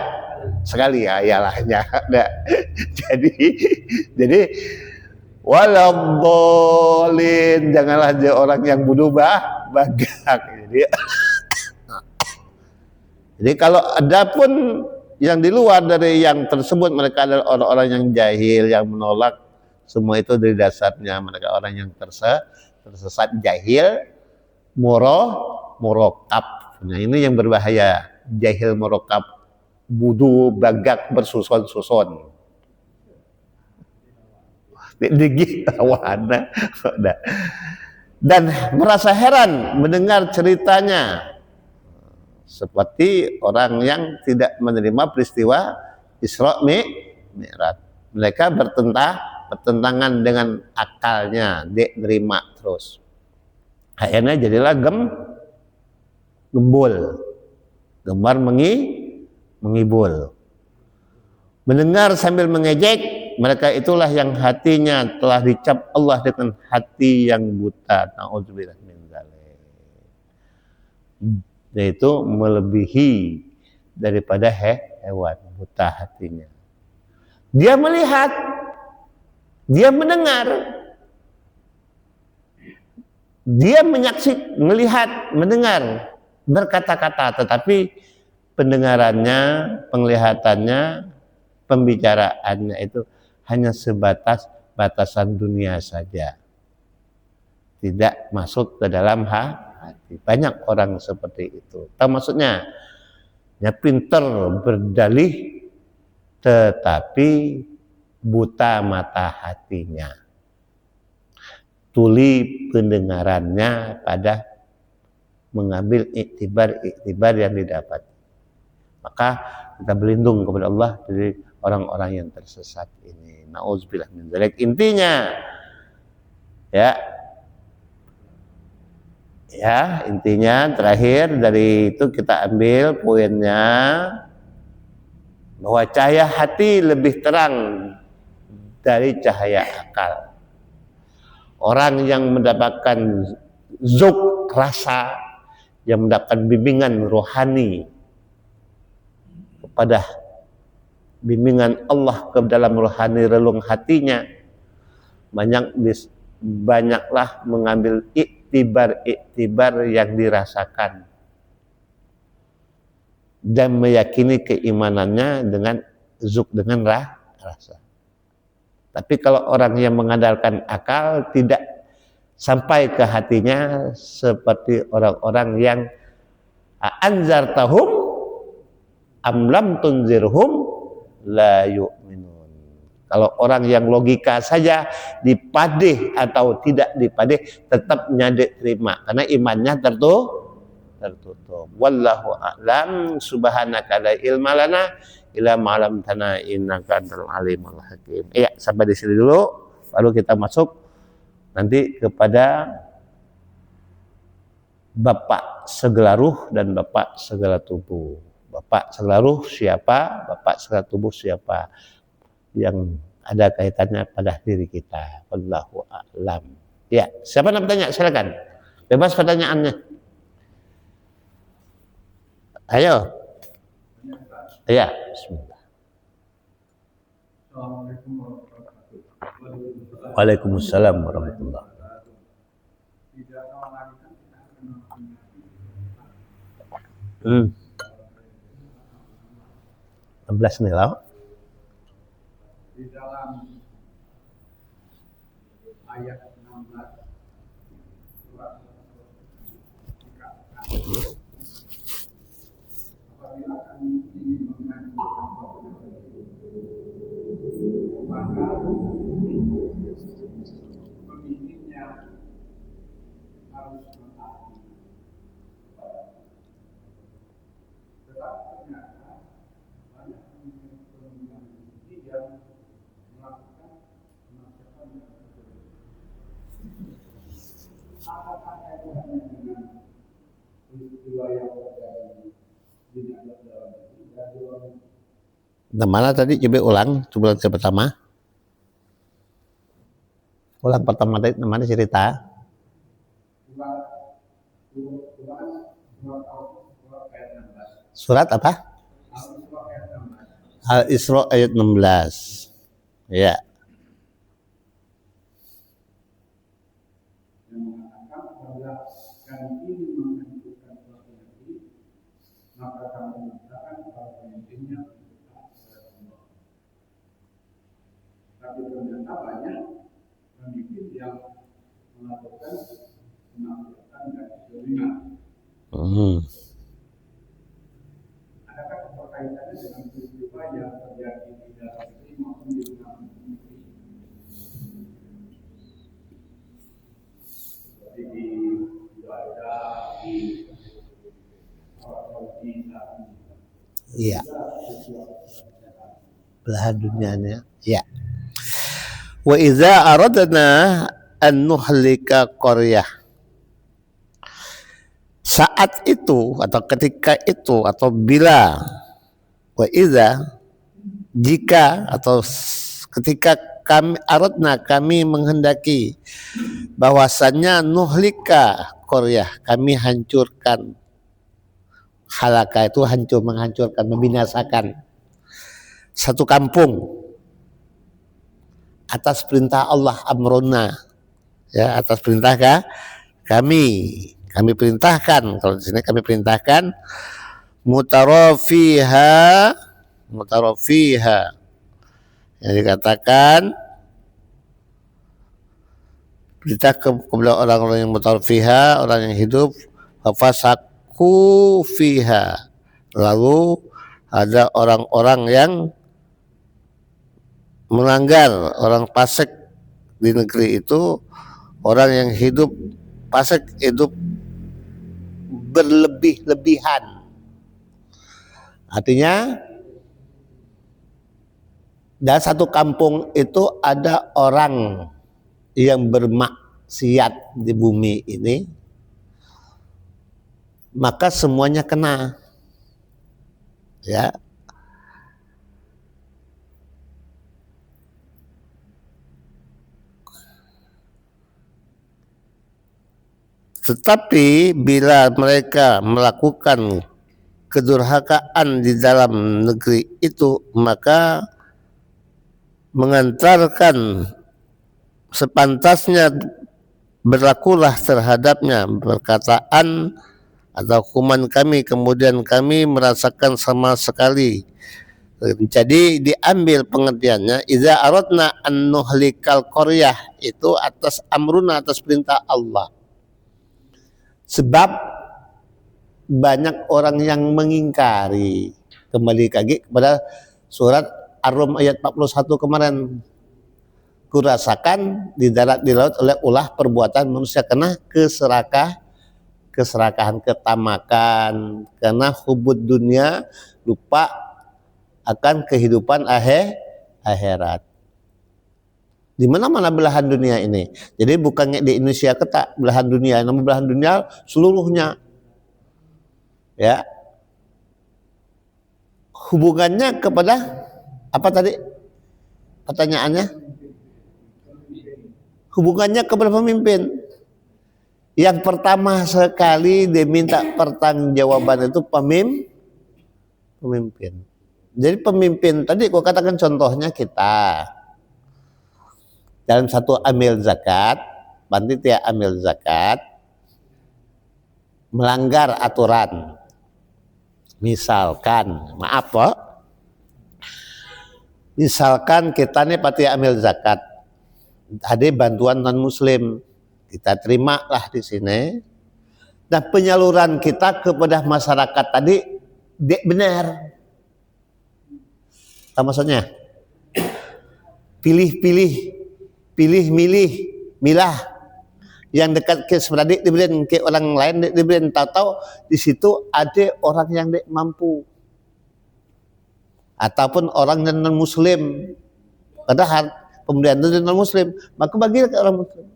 sekali ya, ialahnya. Nah, jadi waladhdallin, janganlah jadi orang yang budu bagak. Jadi kalau ada pun yang di luar dari yang tersebut, mereka adalah orang-orang yang jahil, yang menolak semua itu dari dasarnya. Mereka orang yang tersesat, jahil, murokab. Nah, ini yang berbahaya. Jahil, murokab, budu, bagak, bersusun-susun. Dan merasa heran mendengar ceritanya, seperti orang yang tidak menerima peristiwa Isra Mi'raj. Mereka bertentangan dengan akalnya, dia nerima terus. Akhirnya jadilah gembul, gemar mengibul. Mendengar sambil mengejek, mereka itulah yang hatinya telah dicap Allah dengan hati yang buta. Na'udzubillah min dzalik. Yaitu melebihi daripada hewan, buta hatinya. Dia melihat, dia mendengar, dia melihat, mendengar, berkata-kata, tetapi pendengarannya, penglihatannya, pembicaraannya itu hanya sebatas batasan dunia saja, tidak masuk ke dalam hati. Banyak orang seperti itu. Tahu maksudnya? Ya, pinter berdalih tetapi buta mata hatinya. Tuli pendengarannya pada mengambil iktibar yang didapat. Maka kita berlindung kepada Allah dari orang-orang yang tersesat ini. Na'udzubillah min dzalik. Intinya intinya terakhir dari itu kita ambil poinnya bahwa cahaya hati lebih terang dari cahaya akal. Orang yang mendapatkan zuk rasa, yang mendapatkan bimbingan rohani kepada bimbingan Allah ke dalam rohani relung hatinya, banyaklah mengambil iktibar yang dirasakan dan meyakini keimanannya dengan zuk, dengan rasa. Tapi kalau orang yang mengandalkan akal, tidak sampai ke hatinya, seperti orang-orang yang anzartahum am lam tunzirhum la yu'minun. Kalau orang yang logika saja dipadeh atau tidak dipadeh, tetap nyadek terima karena imannya tertutup. Wallahu a'lam. Subhanaka la ilma lana illa ma 'allamtana innaka antal alimul hakim. Sampai di sini dulu, baru kita masuk nanti kepada Bapak segala ruh dan Bapak segala tubuh. Bapak segala ruh siapa? Bapak segala tubuh siapa? Yang ada kaitannya pada diri kita. Wallahu a'lam. Ya, siapa nak bertanya? Silakan. Bebas pertanyaannya. Ayo. Ya, bismillah. Waalaikumsalam warahmatullahi wabarakatuh. 16 nih lah. Di dalam ayat 16 surat apabila kami ingin menghancurkan maka pemimpinnya harus mentaati. Tetapi ternyata banyak pemimpin ini yang melakukan kemaksiatan yang berbeda. Apakah kaitannya dengan peristiwa yang terjadi di dalam ini dan di luar negeri? Nah, mana tadi coba ulang sebelum yang pertama. Ulang pertama tadi mana cerita? Surat apa? Al-Isra ayat 16. Ya. Yang mengatakan bahwa kami ingin menghancurkan suatu negeri, maka kami mengatakan para pemimpinnya untuk taat kepada Allah. Tapi ternyata banyak pemimpin yang melakukan kemaksiatan dan kezaliman. Adakah keterkaitannya dengan peristiwa yang terjadi di dalam negeri maupun di luar negeri? Seperti di Gaza, di Saudi, Iya. Belahan dunianya. Ya. Wa idza aradna an nuhlika qaryah. Saat itu atau ketika itu atau bila wa idza jika atau ketika kami aradna kami menghendaki bahwasannya nuhlika qaryah kami hancurkan. Halaka itu hancur, menghancurkan, membinasakan satu kampung atas perintah Allah, amruna, ya, atas perintah kami perintahkan. Kalau di sini kami perintahkan mutarafiha yang dikatakan perintah kepada orang-orang yang mutarafiha, orang yang hidup, fasaku fiha, lalu ada orang-orang yang melanggar, orang fasik di negeri itu, orang yang hidup fasik, hidup berlebih-lebihan. Artinya dalam satu kampung itu ada orang yang bermaksiat di bumi ini, maka semuanya kena. Ya. Tetapi bila mereka melakukan kedurhakaan di dalam negeri itu, maka mengantarkan sepantasnya berlakulah terhadapnya perkataan atau hukuman kami, kemudian kami merasakan sama sekali. Jadi diambil pengertiannya idza aradna an nuhlikal qaryah itu atas amruna, atas perintah Allah. Sebab banyak orang yang mengingkari. Kembali lagi kepada surat Ar-Rum ayat 41 kemarin. Kurasakan di darat di laut oleh ulah perbuatan manusia kena keserakahan, ketamakan, karena hubud dunia, lupa akan kehidupan akhirat. Di mana-mana belahan dunia ini. Jadi bukannya di Indonesia ketak belahan dunia, namun belahan dunia seluruhnya. Ya. Hubungannya kepada apa tadi? Pertanyaannya? Hubungannya kepada pemimpin. Yang pertama sekali diminta pertanggungjawaban itu pemimpin. Jadi pemimpin tadi aku katakan contohnya kita. Dalam satu amil zakat, panitia amil zakat melanggar aturan. Misalkan, maaf Pak, misalkan kita nih panitia amil zakat, ada bantuan non muslim, kita terimalah di sini. Dan penyaluran kita kepada masyarakat tadi benar. Apa maksudnya? Pilih-pilih, pilih-milih, milah. Yang dekat ke sebenarnya diberikan ke orang lain, diberikan tahu-tahu di situ ada orang yang mampu. Ataupun orang yang non-muslim. Padahal pemberian itu non muslim, maka bagilah ke orang muslim,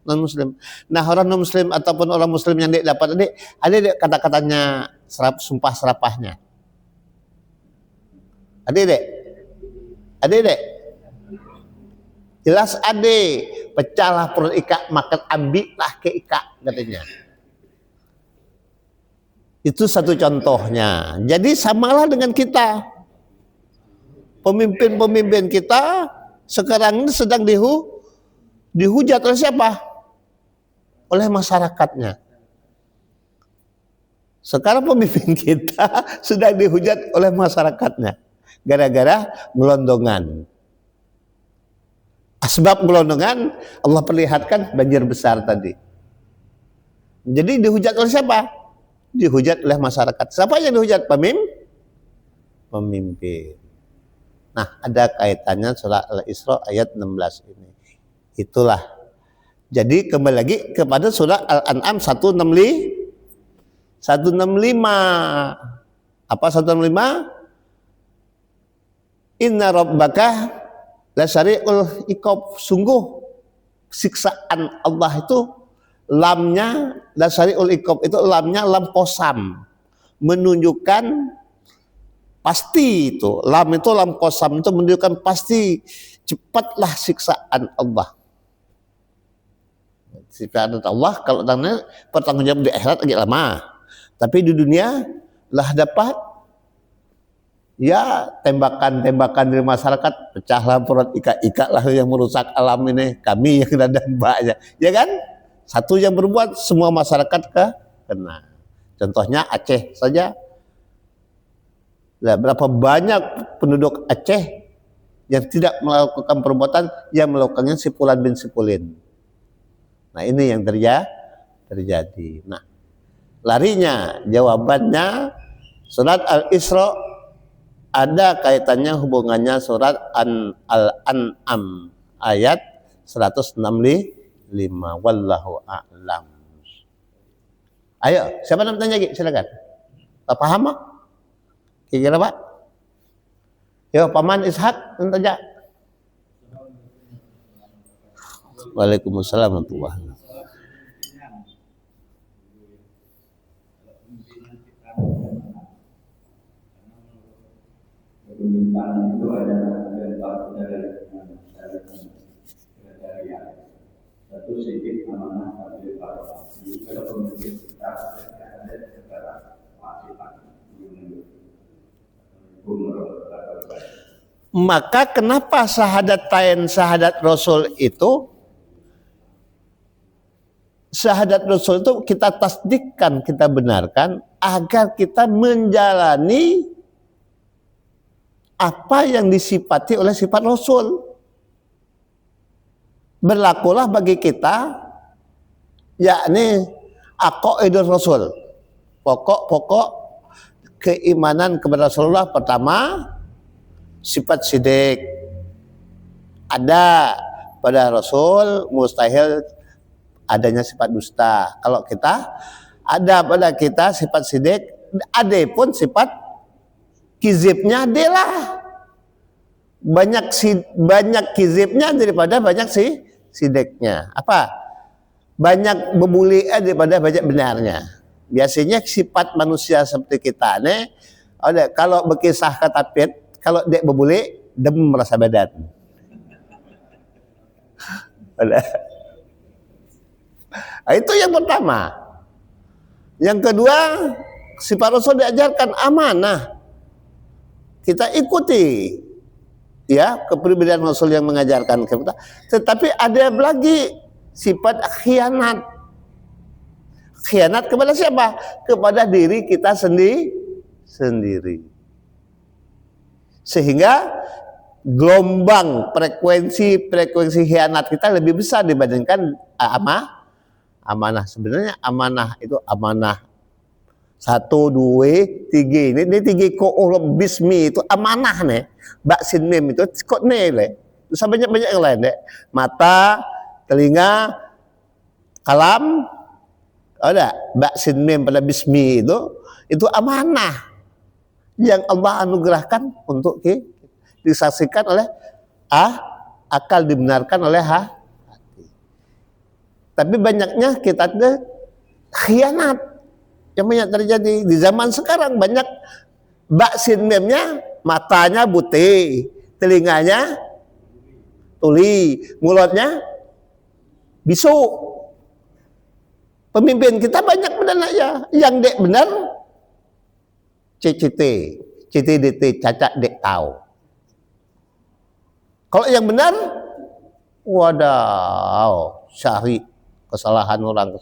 non muslim. Nah, orang non muslim ataupun orang muslim yang dapat ada kata-katanya sumpah serapahnya. Ada jelas ada, pecahlah perut ikat, makan ambillah ke ikat katanya. Itu satu contohnya. Jadi samalah dengan kita. Pemimpin-pemimpin kita sekarang ini sedang dihujat oleh siapa? Oleh masyarakatnya. Sekarang pemimpin kita sedang dihujat oleh masyarakatnya gara-gara gelondongan. Sebab gelondongan Allah perlihatkan banjir besar tadi. Jadi dihujat oleh siapa? Dihujat oleh masyarakat. Siapa yang dihujat? Pemimpin. Nah, ada kaitannya surah Al-Isra ayat 16 ini. Itulah. Jadi kembali lagi kepada surah Al-An'am 165. Apa 165? Inna rabbaka lasyari'ul iqab. Sungguh siksaan Allah itu lamnya lasyari'ul iqab itu lamnya lam qasam. Menunjukkan pasti itu, lam itu lam qasam itu menunjukkan pasti cepatlah siksaan Allah. Siksaan Allah kalau tanya pertanggungjawab di akhirat agak lama, tapi di dunia lah dapat ya tembakan-tembakan dari masyarakat, pecahlah perut ikat-ikat lah yang merusak alam ini, kami yang kena dampaknya, ya kan? Satu yang berbuat semua masyarakat kena. Contohnya Aceh saja. Nah, berapa banyak penduduk Aceh yang tidak melakukan perbuatan, yang melakukannya sipulan bin sipulin. Nah, ini yang terjadi. Nah, larinya jawabannya surat Al-Isra ada kaitannya, hubungannya surat Al-An'am ayat 165. Wallahu a'lam. Ayo, siapa nak tanya lagi? Silakan. Tak paham tak? Kira-kira Pak? Ya, Paman Ishak tanya. Waalaikumsalam warahmatullahi wabarakatuh. Pemerintahan itu ada empat dari satu sedikit amanah dari para juga pemimpin kita ada secara kewajiban. Maka kenapa syahadat Rasul itu kita tasdikkan, kita benarkan agar kita menjalani apa yang disifati oleh sifat Rasul. Berlakulah bagi kita yakni aqaidur Rasul, pokok-pokok keimanan kepada Rasulullah. Pertama, sifat sidik. Ada pada Rasul, mustahil adanya sifat dusta. Kalau kita ada pada kita sifat sidik, ada pun sifat kizibnya adalah banyak kizibnya daripada banyak sidiknya. Apa? Banyak bebuli daripada banyak benarnya. Biasanya sifat manusia seperti kita nih, kalau berkisah kata Pit, kalau dia berbuli, dem merasa badan. Itu yang pertama. Yang kedua, sifat Rasul diajarkan amanah. Kita ikuti ya kepribadian Rasul yang mengajarkan kita. Tetapi ada lagi sifat khianat. Khianat kepada siapa? Kepada diri kita sendiri. Sehingga gelombang frekuensi khianat kita lebih besar dibandingkan amanah. Sebenarnya amanah itu amanah 1, 2, 3. Ini 3 ko bismi itu amanah nih. Baksin mim itu kok nele. Terus banyak-banyak yang lain deh. Mata, telinga, kalam, ada baksin mim pada bismi itu amanah yang Allah anugerahkan untuk disaksikan oleh akal, dibenarkan oleh hati. Tapi banyaknya kita ada khianat yang banyak terjadi di zaman sekarang. Banyak baksin mimnya, matanya butir, telinganya tuli, mulutnya bisu. Pemimpin kita banyak benar ya, yang dek benar CCT, CTDT, cacat dek tahu. Kalau yang benar, wadaw, syari kesalahan orang.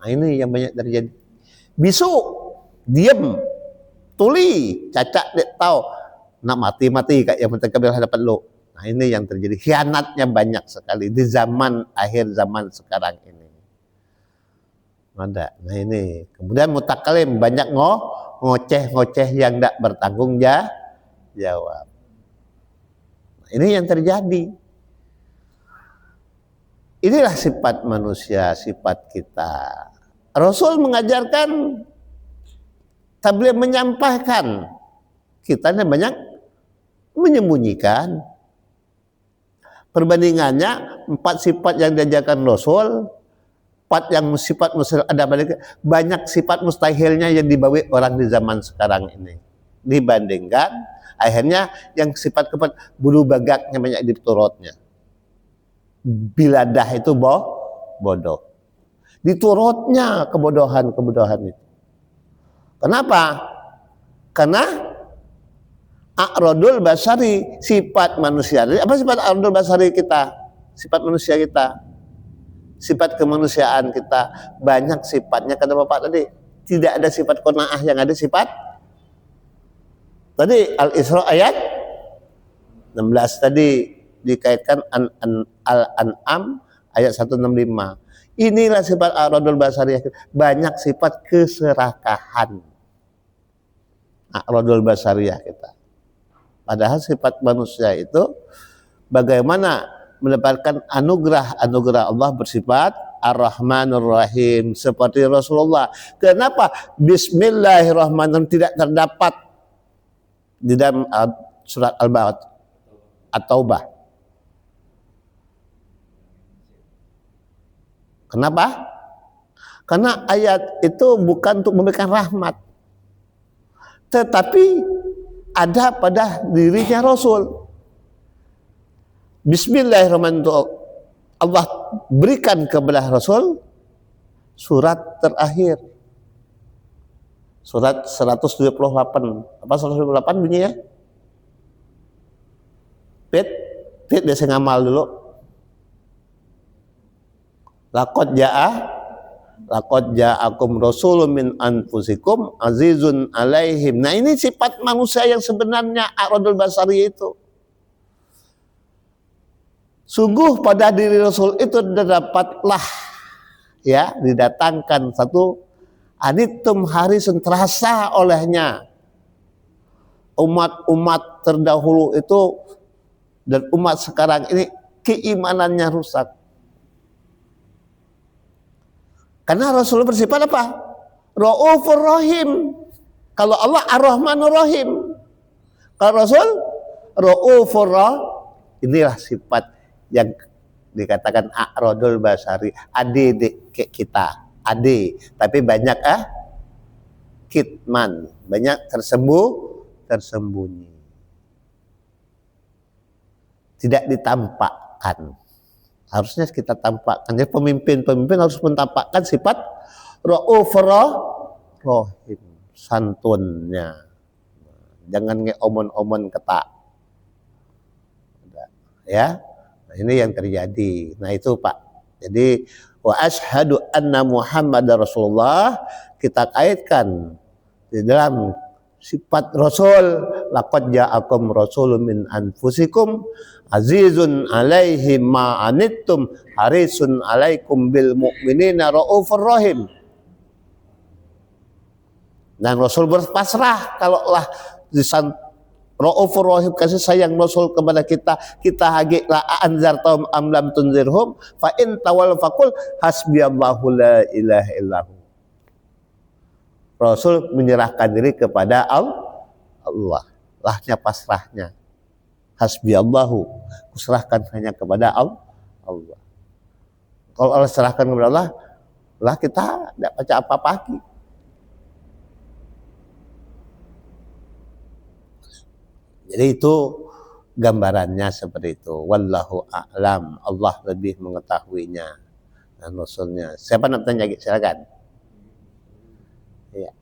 Nah ini yang banyak terjadi. Bisu, diem, tuli, cacat dek tahu. Nak mati kayak yang mentekabel hadapan lo. Nah ini yang terjadi. Khianatnya banyak sekali di zaman akhir zaman sekarang ini. Ada. Nah ini. Kemudian mutakalim, banyak ngoceh yang tidak bertanggung jawab. Nah, ini yang terjadi. Inilah sifat manusia, sifat kita. Rasul mengajarkan, tabligh menyampaikan, kita banyak menyembunyikan. Perbandingannya 4 sifat yang diajarkan Rasul, 4 yang sifat mustahil ada banyak sifat mustahilnya yang dibawa orang di zaman sekarang ini. Dibandingkan akhirnya yang sifat bulu bagaknya banyak diturutnya. Biladah itu bodoh. Diturutnya kebodohan itu. Kenapa? Karena a'radul basari, sifat manusia. Apa sifat a'radul basari kita? Sifat manusia kita. Sifat kemanusiaan kita banyak sifatnya, kata Bapak tadi. Tidak ada sifat qanaah, yang ada sifat tadi Al-Isra ayat 16 tadi dikaitkan Al-An'am ayat 165. Inilah sifat a'radul basariyah. Banyak sifat keserakahan. A'radul basariyah kita. Padahal sifat manusia itu bagaimana mendapatkan anugerah Allah bersifat Ar-Rahmanur Rahim seperti Rasulullah. Kenapa Bismillahirrahmanirrahim tidak terdapat di dalam surat Al-Baqarah At-Taubah? Kenapa? Karena ayat itu bukan untuk memberikan rahmat, tetapi ada pada dirinya Rasul. Bismillahirrahmanirrahim, Allah berikan kepada Rasul surat terakhir, surat 178. Apa 178 bunyinya? Pit biasa ngamal dulu. Laqad ja'akum rasulun min anfusikum azizun alaihim. Nah ini sifat manusia yang sebenarnya a'radul basari itu. Sungguh pada diri Rasul itu didapatlah ya, didatangkan satu anitum harisun, terasa olehnya umat-umat terdahulu itu dan umat sekarang ini keimanannya rusak. Karena Rasul bersifat apa? Ra'ufur Rahim. Kalau Allah Ar-Rahmanur Rahim. Kalau Rasul Ra'ufur Rahim. Inilah sifat yang dikatakan a'radul basari. Ade kayak kita. Ade. Tapi banyak kitman. Banyak tersembunyi. Tidak ditampakkan. Harusnya kita tampakkan. Jadi pemimpin harus menampakkan sifat Ra'ufur Rahim, santunnya. Jangan ngeomon-omon ketak. Ya. Nah, ini yang terjadi. Nah, itu Pak. Jadi wa asyhadu anna Muhammadar Rasulullah kita kaitkan di dalam sifat Rasul. Laqad ja'akum rasulun min anfusikum azizun alaihi ma anittum harisun alaikum bil mu'minina raufur rahim. Dan Rasul berpasrah kalau lah lisan Raufur Rahim, kasih sayang Rasul kepada kita, kita hagi la anzartum am lam tunzirhum fa in tawal faqul hasbiyallahu la ilaha illahu. Rasul menyerahkan diri kepada Allah. Lahnya pasrahnya. Hasbiyallahu, kuserahkan hanya kepada Allah. Kalau Allah serahkan kepada Allah, lah kita tidak baca apa-apa lagi. Jadi itu gambarannya seperti itu. Wallahu a'lam, Allah lebih mengetahuinya dan Rasulnya. Siapa nak tanya? Silakan. Ya.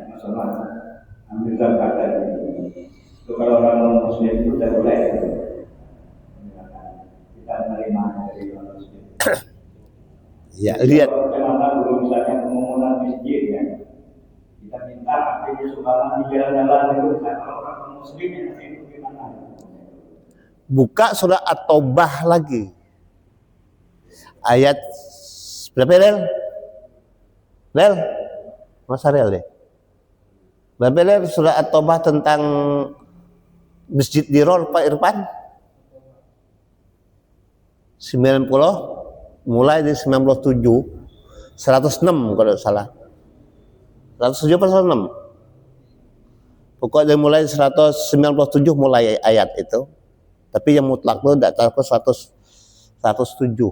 Masalah ambil zakat tadi. Itu kalau orang non muslim itu tidak boleh. Kita menerima dari non muslim. Ya, lihat. Bagaimana dulu misalnya pembangunan masjid ya. Kita minta akhirnya sumbangan di jalan-jalan itu. Kalau orang non muslim itu gimana? Buka surah At-Taubah lagi. Ayat berapa, Lel? Lel? Masa Lel deh. Berapa, Lel, surah At-Taubah tentang Masjid Diror, Pak Irfan? 90, mulai dari 97, 106 kalau salah. 107 atau 106? Pokoknya mulai 197 mulai ayat itu. Tapi yang mutlak itu tidak tahu 107.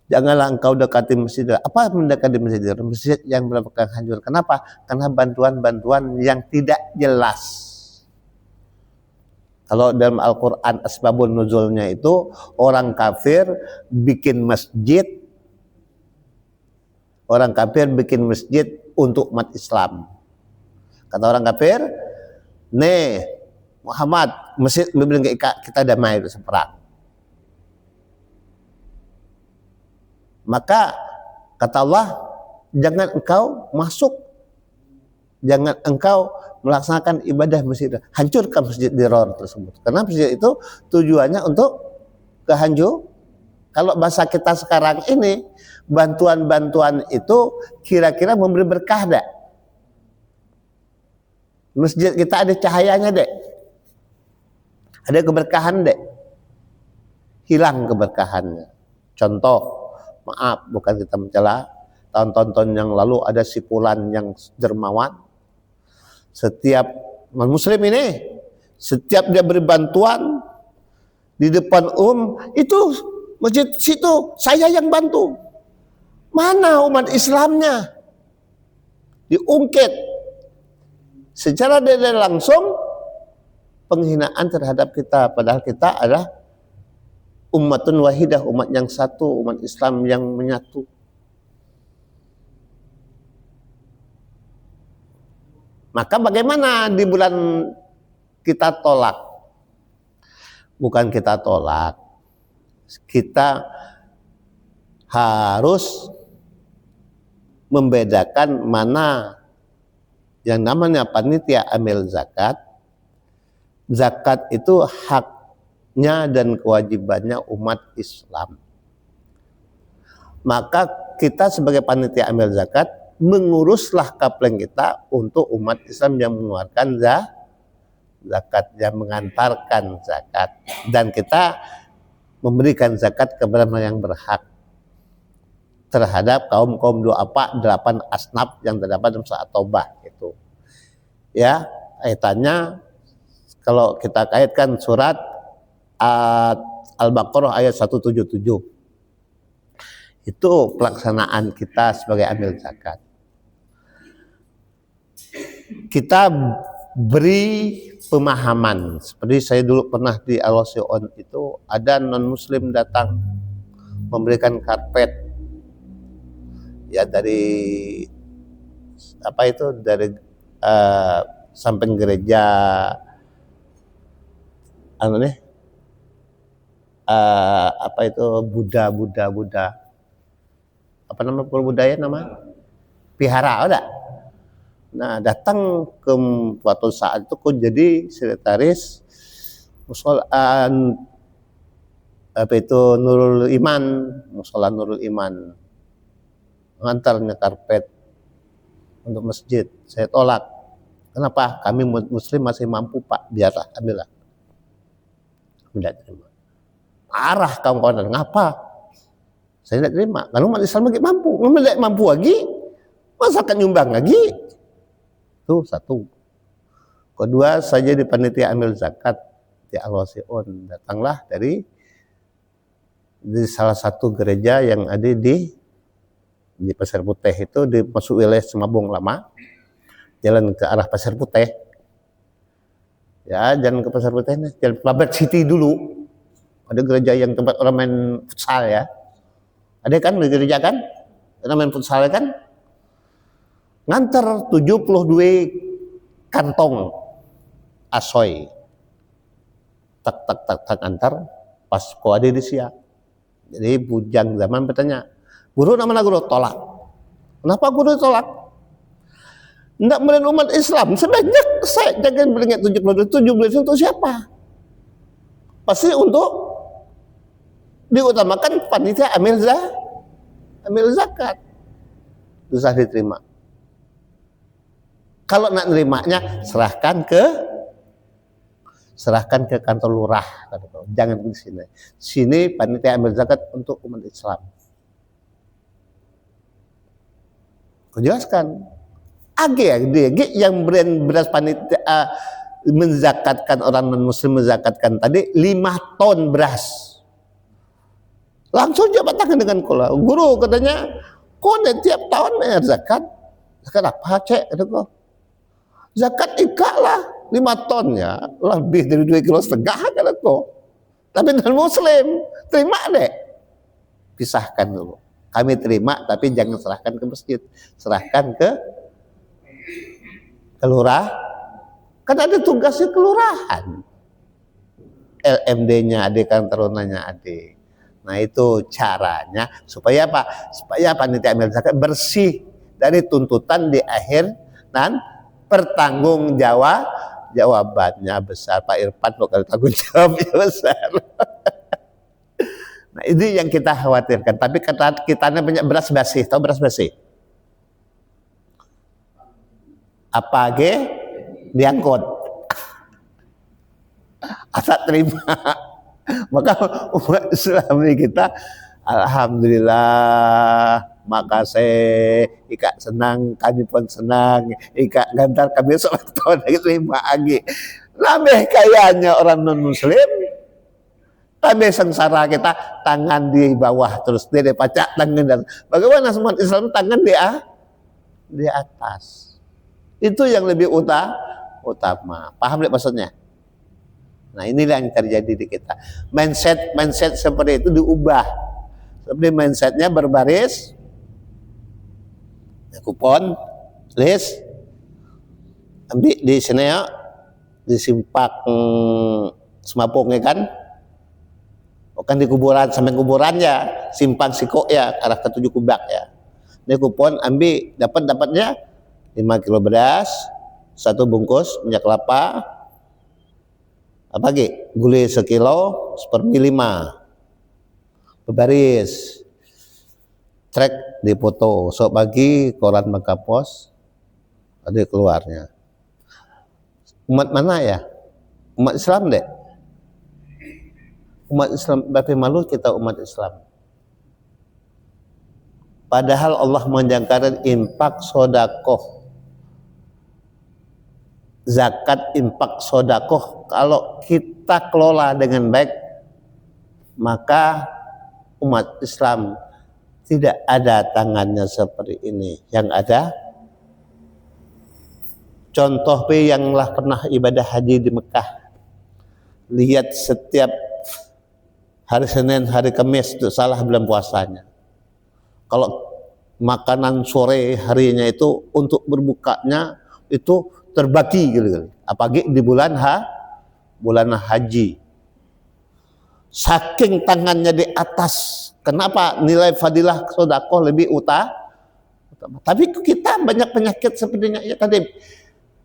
Janganlah engkau dekati masjid. Apa mendekati masjid? Masjid yang mendapatkan hancur. Kenapa? Karena bantuan-bantuan yang tidak jelas. Kalau dalam Al-Quran asbabun nuzulnya itu orang kafir bikin masjid. Orang kafir bikin masjid untuk umat Islam. Kata orang kafir, nih Muhammad, masjid kita damai itu seperang. Maka kata Allah, jangan engkau masuk, jangan engkau melaksanakan ibadah masjid, hancurkan masjid Diror tersebut. Karena masjid itu tujuannya untuk kehancur. Kalau bahasa kita sekarang ini, bantuan-bantuan itu kira-kira memberi berkah enggak? Masjid kita ada cahayanya dek, ada keberkahan dek, hilang keberkahannya. Contoh, maaf bukan kita mencela, tahun-tahun yang lalu ada si Fulan yang dermawan. Setiap muslim ini, setiap dia beri bantuan di depan itu masjid situ saya yang bantu. Mana umat Islamnya? Diungkit secara tidak langsung penghinaan terhadap kita, padahal kita adalah ummatun wahidah, umat yang satu, umat Islam yang menyatu. Maka bagaimana di bulan kita tolak? Bukan kita tolak, kita harus membedakan mana yang namanya panitia amil zakat. Zakat itu haknya dan kewajibannya umat Islam. Maka kita sebagai panitia amil zakat menguruslah kapling kita untuk umat Islam yang mengeluarkan zakat, yang mengantarkan zakat, dan kita memberikan zakat kepada mereka yang berhak terhadap kaum 8 asnaf yang terdapat dalam surat Taubah itu. Ya, kaitannya kalau kita kaitkan surat Al-Baqarah ayat 177. Itu pelaksanaan kita sebagai amil zakat. Kita beri pemahaman, seperti saya dulu pernah di Al-Wasion itu, ada non muslim datang memberikan karpet ya dari dari samping gereja Buddha apa nama budaya Vihara ada. Nah, datang ke suatu saat itu kok jadi sekretaris Nurul Iman, musola Nurul Iman, mengantarnya karpet untuk masjid. Saya tolak. Kenapa? Kami muslim masih mampu Pak, biarlah, ambillah. Tidak terima. Marah kawan-kawan, ngapa? Saya tidak terima. Kalau umat Islam lagi mampu, tidak mampu lagi, masa akan nyumbang lagi? Itu satu. Kedua, saya di panitia ambil zakat di Al-Wasi'un, datanglah dari salah satu gereja yang ada di Pasir Putih itu, di masuk wilayah Semabung Lama, jalan ke arah Pasir Putih. Ya, jalan ke Pasir Putih ini, jalan Pelabat City dulu. Ada gereja yang tempat orang main futsal ya. Ada kan di gereja kan? Orang main futsal kan? Nganter 72 kantong asoy. Tak antar pas ko ada di siap. Jadi bujang zaman bertanya, guru nama guru tolak. Kenapa guru tolak? Tidak melihat umat Islam. Sebanyak saya jangan beringat 72 untuk siapa? Pasti untuk diutamakan panitia amil zakat. Susah diterima. Kalau nak nerimanya serahkan ke kantor lurah. Jangan di sini. Sini panitia amil zakat untuk umat Islam. Kau jelaskan. AG yang beras panitia menzakatkan, orang non muslim menzakatkan tadi 5 ton beras. Langsung jabat tangan dengan kola. Guru katanya, kok tiap tahun bayar zakat? Zakat apa cek? Kata kau. Zakat ikat lah 5 ton ya, lebih dari 2,5 kilo kata kau. Tapi non muslim terima deh. Pisahkan dulu. Kami terima, tapi jangan serahkan ke masjid, serahkan ke lurah. Kan ada tugasnya kelurahan. LMD-nya ada, kan tarunanya ada. Nah itu caranya supaya apa? Supaya panitia amil zakat bersih dari tuntutan di akhir dan pertanggung jawabannya besar. Pak Irfan bukan tanggung jawabnya besar. Nah ini yang kita khawatirkan. Tapi kitanya banyak beras basi. Tahu beras basi? Apa diangkut? Asal terima. Maka umat Islam kita, alhamdulillah, makasih, Ika senang, kami pun senang, Ika gantar kami sholat tahun lagi terima lagi. Lebih kayanya orang non muslim, tapi sengsara kita tangan di bawah terus dia pacak tangan dan bagaimana semua Islam tangan di atas. Itu yang lebih utama. Paham tidak maksudnya? Nah inilah yang terjadi di kita. Mindset seperti itu diubah. Seperti mindsetnya berbaris, kupon, list, ambil di sini ya, di simpak Semapung ya kan. Bukan di kuburan, sampai kuburannya, simpang Siko ya, arah ke 7 kubak ya. Ini kupon, ambil, dapatnya 5 kilo beras, 1 bungkus minyak kelapa, apa lagi? Gulai 1 kilo, seperti 5. Berbaris. Trek di foto. So bagi koran Makapos, ada keluarnya. Umat mana ya? Umat Islam deh. Umat Islam, tapi malu kita umat Islam. Padahal Allah menjangkakan infak sodakoh. Zakat, infak, sodakoh, kalau kita kelola dengan baik, maka umat Islam tidak ada tangannya seperti ini. Yang ada contoh yang lah pernah ibadah haji di Mekah, lihat setiap hari Senin, hari Kamis itu salah bulan puasanya. Kalau makanan sore harinya itu untuk berbukanya itu terbagi gitu. Apalagi di bulan haji. Saking tangannya di atas. Kenapa nilai fadilah sedekah lebih utama? Tapi kita banyak penyakit sepertinya ya tadi.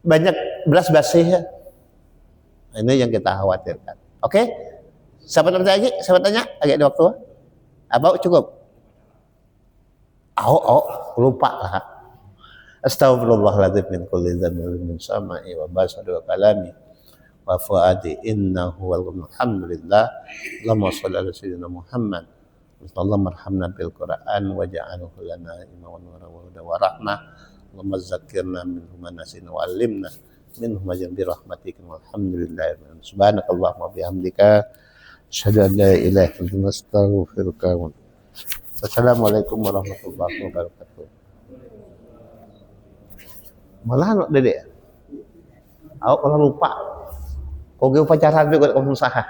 Banyak belas basi ya. Ini yang kita khawatirkan. Oke? Siapa tanya lagi? Siapa tanya? Agak ada waktu? Apa cukup? Lupa lah. Astaghfirullahaladzim min kulli dzambin min sama'i wa basari wa kalami wa fuadi innahu alhamdulillah. Allahumma shalli ala sayyidina Muhammad. Allahumma arhamna bil Qur'an waj'alhu lana imaman wa hudan wa rahmah. Allahumma zakkirna minhu ma nasina wa 'allimna minhu ma bi rahmatika walhamdulillah. Subhanakallahumma bihamdika asyhadu an la ilaha illa anta astaghfiruka wa atubu ilaik. Assalamualaikum warahmatullahi wabarakatuh. Malah anak dedek. Aku kalau lupa. Kau ke upacara juga kamu usaha.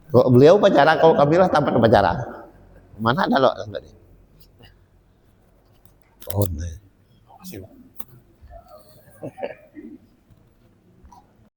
Kalau beliau upacara, kalau kami lah tanpa upacara. Mana ada lo enggak nih? Oh, nih.